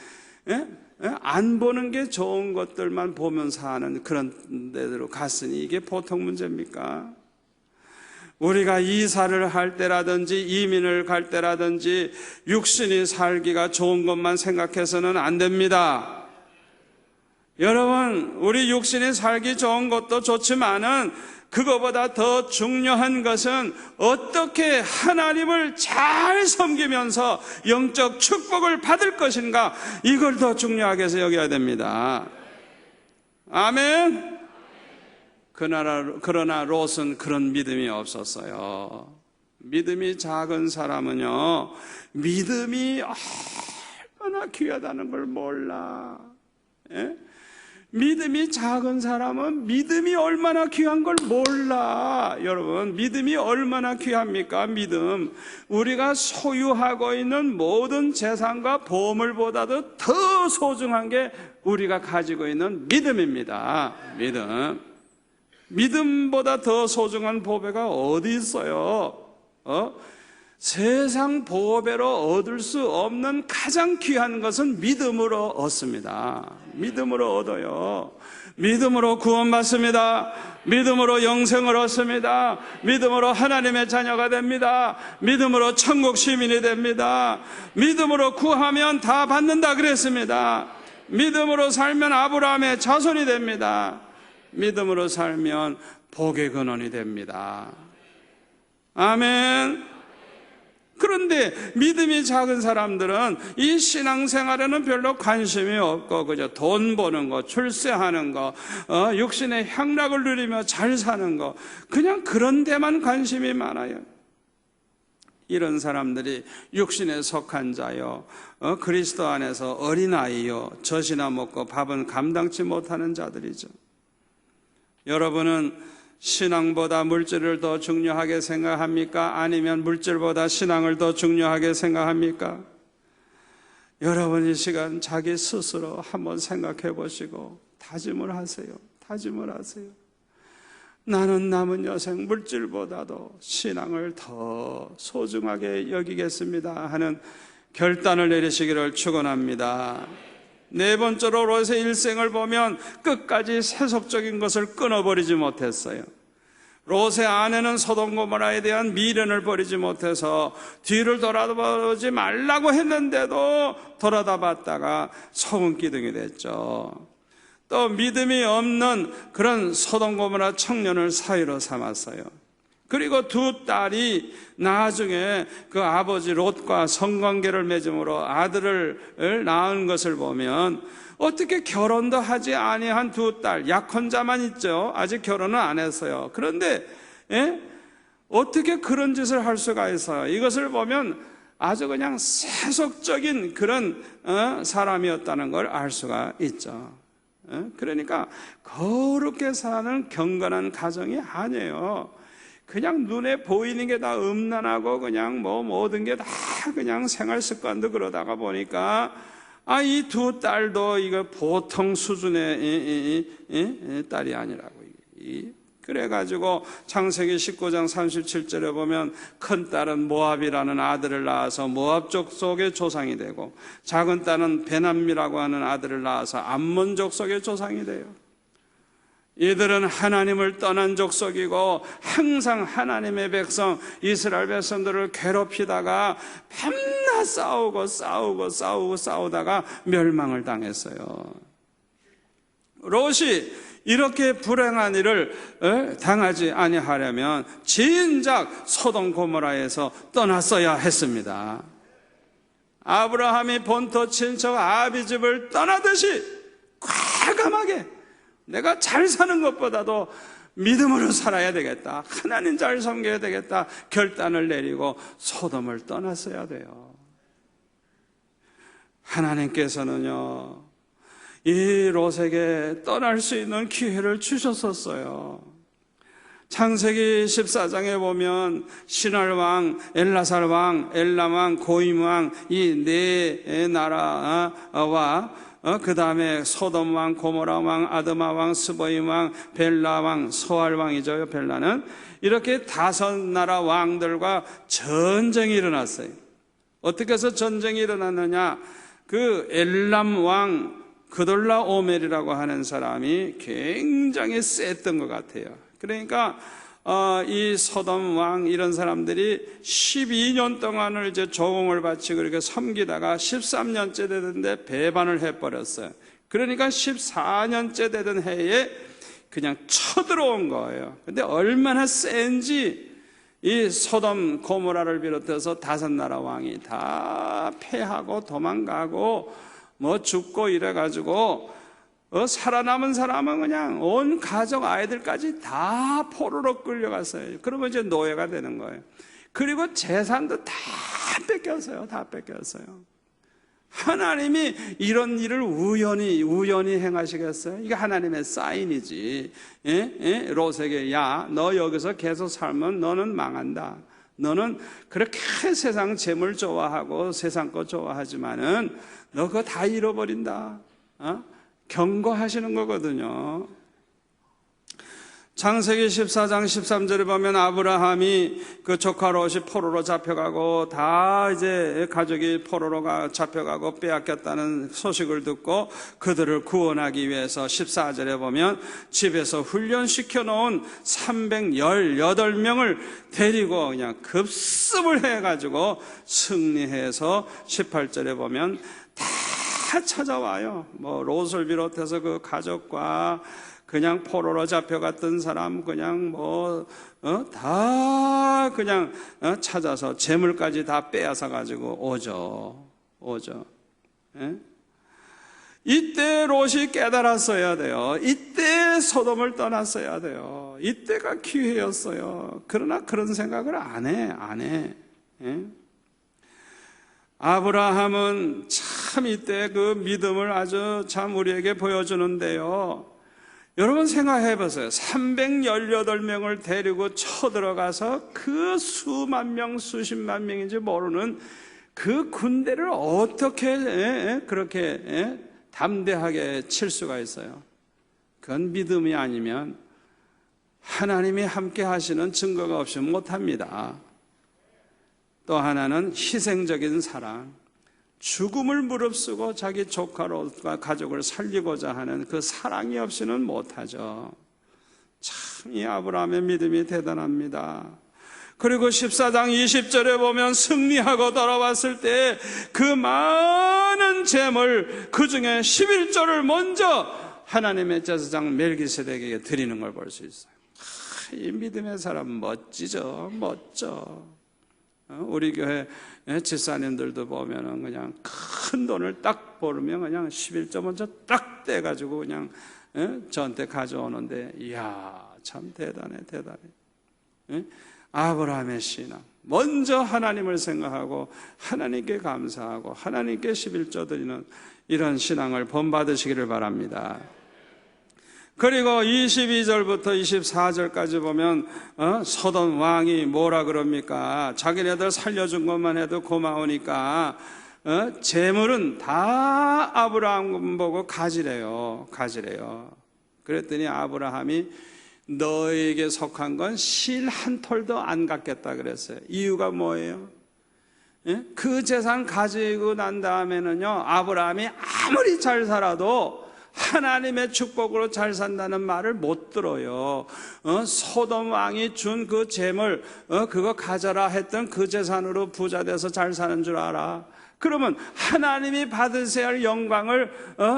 안 보는 게 좋은 것들만 보면서 하는 그런 데로 갔으니 이게 보통 문제입니까? 우리가 이사를 할 때라든지 이민을 갈 때라든지 육신이 살기가 좋은 것만 생각해서는 안 됩니다. 여러분, 우리 육신이 살기 좋은 것도 좋지만은 그거보다 더 중요한 것은 어떻게 하나님을 잘 섬기면서 영적 축복을 받을 것인가, 이걸 더 중요하게 해서 여겨야 됩니다. 아멘. 그러나 롯은 그런 믿음이 없었어요. 믿음이 작은 사람은요, 믿음이 얼마나 귀하다는 걸 몰라. 예? 믿음이 작은 사람은 믿음이 얼마나 귀한 걸 몰라. 여러분, 믿음이 얼마나 귀합니까? 믿음. 우리가 소유하고 있는 모든 재산과 보물보다도 더 소중한 게 우리가 가지고 있는 믿음입니다. 믿음. 믿음보다 더 소중한 보배가 어디 있어요? 세상 보배로 얻을 수 없는 가장 귀한 것은 믿음으로 얻습니다. 믿음으로 얻어요. 믿음으로 구원받습니다. 믿음으로 영생을 얻습니다. 믿음으로 하나님의 자녀가 됩니다. 믿음으로 천국 시민이 됩니다. 믿음으로 구하면 다 받는다 그랬습니다. 믿음으로 살면 아브라함의 자손이 됩니다. 믿음으로 살면 복의 근원이 됩니다. 아멘. 그런데 믿음이 작은 사람들은 이 신앙생활에는 별로 관심이 없고 그저 돈 버는 거, 출세하는 거, 육신의 향락을 누리며 잘 사는 거, 그냥 그런 데만 관심이 많아요. 이런 사람들이 육신에 속한 자요, 그리스도 안에서 어린아이요, 젖이나 먹고 밥은 감당치 못하는 자들이죠. 여러분은 신앙보다 물질을 더 중요하게 생각합니까? 아니면 물질보다 신앙을 더 중요하게 생각합니까? 여러분 이 시간 자기 스스로 한번 생각해 보시고 다짐을 하세요. 다짐을 하세요. 나는 남은 여생 물질보다도 신앙을 더 소중하게 여기겠습니다 하는 결단을 내리시기를 축원합니다. 네 번째로 롯의 일생을 보면 끝까지 세속적인 것을 끊어버리지 못했어요. 롯의 아내는 소돔 고모라에 대한 미련을 버리지 못해서 뒤를 돌아보지 말라고 했는데도 돌아다 봤다가 소금기둥이 됐죠. 또 믿음이 없는 그런 소돔 고모라 청년을 사위로 삼았어요. 그리고 두 딸이 나중에 그 아버지 롯과 성관계를 맺음으로 아들을 낳은 것을 보면 어떻게 결혼도 하지 아니한 두 딸, 약혼자만 있죠. 아직 결혼은 안 했어요. 그런데 어떻게 그런 짓을 할 수가 있어요? 이것을 보면 아주 그냥 세속적인 그런 사람이었다는 걸 알 수가 있죠. 그러니까 거룩게 사는 경건한 가정이 아니에요. 그냥 눈에 보이는 게 다 음란하고 그냥 모든 게 다 그냥 생활 습관도 그러다가 보니까 이 두 딸도 이거 보통 수준의 딸이 아니라고. 그래가지고 창세기 19장 37절에 보면 큰 딸은 모압이라는 아들을 낳아서 모압 족속의 조상이 되고 작은 딸은 베남미라고 하는 아들을 낳아서 암몬 족속의 조상이 돼요. 이들은 하나님을 떠난 족속이고 항상 하나님의 백성 이스라엘 백성들을 괴롭히다가 밤낮 싸우다가 멸망을 당했어요. 롯이 이렇게 불행한 일을 당하지 아니하려면 진작 소돔 고모라에서 떠났어야 했습니다. 아브라함이 본토 친척 아비집을 떠나듯이 과감하게 내가 잘 사는 것보다도 믿음으로 살아야 되겠다, 하나님 잘 섬겨야 되겠다 결단을 내리고 소돔을 떠났어야 돼요. 하나님께서는요 이 롯에게 떠날 수 있는 기회를 주셨었어요. 창세기 14장에 보면 시날왕, 엘라살왕, 엘람왕, 고임왕 이 네 나라와 그 다음에 소돔왕, 고모라왕, 아드마왕, 스보임왕, 벨라왕, 소알왕이죠. 벨라는 이렇게 5 나라 왕들과 전쟁이 일어났어요. 어떻게 해서 전쟁이 일어났느냐, 그 엘람왕 그돌라오멜이라고 하는 사람이 굉장히 셌던 것 같아요. 그러니까 이 소돔 왕 이런 사람들이 12년 동안을 이제 조공을 바치고 이렇게 섬기다가 13년째 되던데 배반을 해버렸어요. 그러니까 14년째 되던 해에 그냥 쳐들어온 거예요. 근데 얼마나 센지 이 소돔 고모라를 비롯해서 5 나라 왕이 다 패하고 도망가고 죽고 이래가지고 살아남은 사람은 그냥 온 가족 아이들까지 다 포로로 끌려갔어요. 그러면 이제 노예가 되는 거예요. 그리고 재산도 다 뺏겼어요. 다 뺏겼어요. 하나님이 이런 일을 우연히 행하시겠어요? 이게 하나님의 사인이지. 롯에게 야, 너 여기서 계속 살면 너는 망한다. 너는 그렇게 세상 재물 좋아하고 세상 거 좋아하지만은 너 그거 다 잃어버린다. 경고하시는 거거든요. 창세기 14장 13절에 보면 아브라함이 그 조카 롯이 포로로 잡혀가고 다 이제 가족이 포로로 잡혀가고 빼앗겼다는 소식을 듣고 그들을 구원하기 위해서 14절에 보면 집에서 훈련시켜 놓은 318명을 데리고 그냥 급습을 해가지고 승리해서 18절에 보면 다 찾아와요. 롯을 비롯해서 그 가족과 그냥 포로로 잡혀갔던 사람 그냥 다 그냥 찾아서 재물까지 다 빼앗아 가지고 오죠. 예? 이때 롯이 깨달았어야 돼요. 이때 소돔을 떠났어야 돼요. 이때가 기회였어요. 그러나 그런 생각을 안 해. 예? 아브라함은 참 이때 그 믿음을 아주 참 우리에게 보여주는데요. 여러분 생각해 보세요. 318명을 데리고 쳐들어가서 그 수만 명, 수십만 명인지 모르는 그 군대를 어떻게 그렇게 담대하게 칠 수가 있어요? 그건 믿음이 아니면 하나님이 함께 하시는 증거가 없이는 못합니다. 또 하나는 희생적인 사랑, 죽음을 무릅쓰고 자기 조카로과 가족을 살리고자 하는 그 사랑이 없이는 못하죠. 참 이 아브라함의 믿음이 대단합니다. 그리고 14장 20절에 보면 승리하고 돌아왔을 때 그 많은 재물 그 중에 11조를 먼저 하나님의 제사장 멜기세덱에게 드리는 걸 볼 수 있어요. 이 믿음의 사람 멋지죠. 멋져. 우리 교회 집사님들도 보면은 그냥 큰 돈을 딱 벌으면 그냥 11조 먼저 딱 떼가지고 그냥 저한테 가져오는데, 이야, 참 대단해. 아브라함의 신앙. 먼저 하나님을 생각하고 하나님께 감사하고 하나님께 11조 드리는 이런 신앙을 본받으시기를 바랍니다. 그리고 22절부터 24절까지 보면 소돔 왕이 뭐라 그럽니까? 자기네들 살려준 것만 해도 고마우니까 재물은 다 아브라함 보고 가지래요. 그랬더니 아브라함이 너에게 속한 건 실 한 톨도 안 갖겠다 그랬어요. 이유가 뭐예요? 그 재산 가지고 난 다음에는요, 아브라함이 아무리 잘 살아도 하나님의 축복으로 잘 산다는 말을 못 들어요. 소돔 왕이 준 그 재물 그거 가져라 했던 그 재산으로 부자 돼서 잘 사는 줄 알아? 그러면 하나님이 받으셔야 할 영광을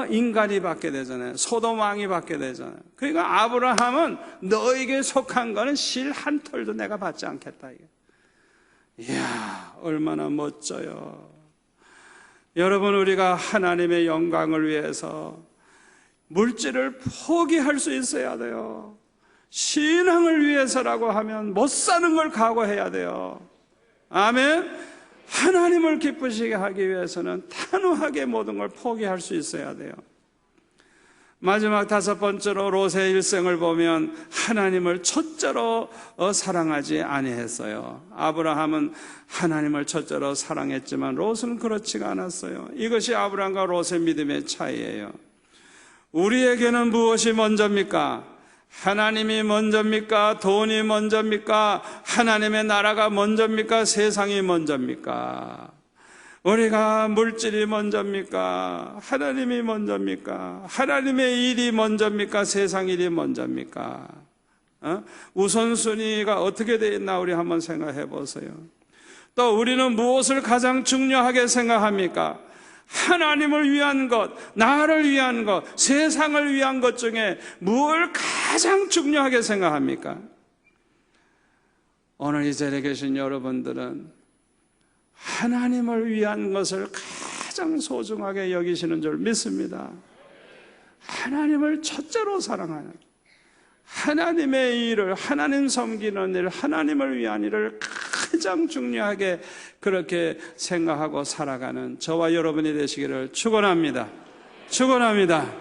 인간이 받게 되잖아요. 소돔 왕이 받게 되잖아요. 그러니까 아브라함은 너에게 속한 거는 실 한 톨도 내가 받지 않겠다. 이야, 얼마나 멋져요. 여러분, 우리가 하나님의 영광을 위해서 물질을 포기할 수 있어야 돼요. 신앙을 위해서라고 하면 못 사는 걸 각오해야 돼요. 아멘. 하나님을 기쁘시게 하기 위해서는 단호하게 모든 걸 포기할 수 있어야 돼요. 마지막 다섯 번째로 롯의 일생을 보면 하나님을 첫째로 사랑하지 아니했어요. 아브라함은 하나님을 첫째로 사랑했지만 롯은 그렇지가 않았어요. 이것이 아브라함과 롯의 믿음의 차이예요. 우리에게는 무엇이 먼저입니까? 하나님이 먼저입니까? 돈이 먼저입니까? 하나님의 나라가 먼저입니까? 세상이 먼저입니까? 우리가 물질이 먼저입니까? 하나님이 먼저입니까? 하나님의 일이 먼저입니까? 세상 일이 먼저입니까? 우선순위가 어떻게 되어 있나 우리 한번 생각해 보세요. 또 우리는 무엇을 가장 중요하게 생각합니까? 하나님을 위한 것, 나를 위한 것, 세상을 위한 것 중에 무엇을 가장 중요하게 생각합니까? 오늘 이 자리에 계신 여러분들은 하나님을 위한 것을 가장 소중하게 여기시는 줄 믿습니다. 하나님을 첫째로 사랑하는, 하나님의 일을, 하나님 섬기는 일, 하나님을 위한 일을 가장 중요하게 그렇게 생각하고 살아가는 저와 여러분이 되시기를 축원합니다. 축원합니다.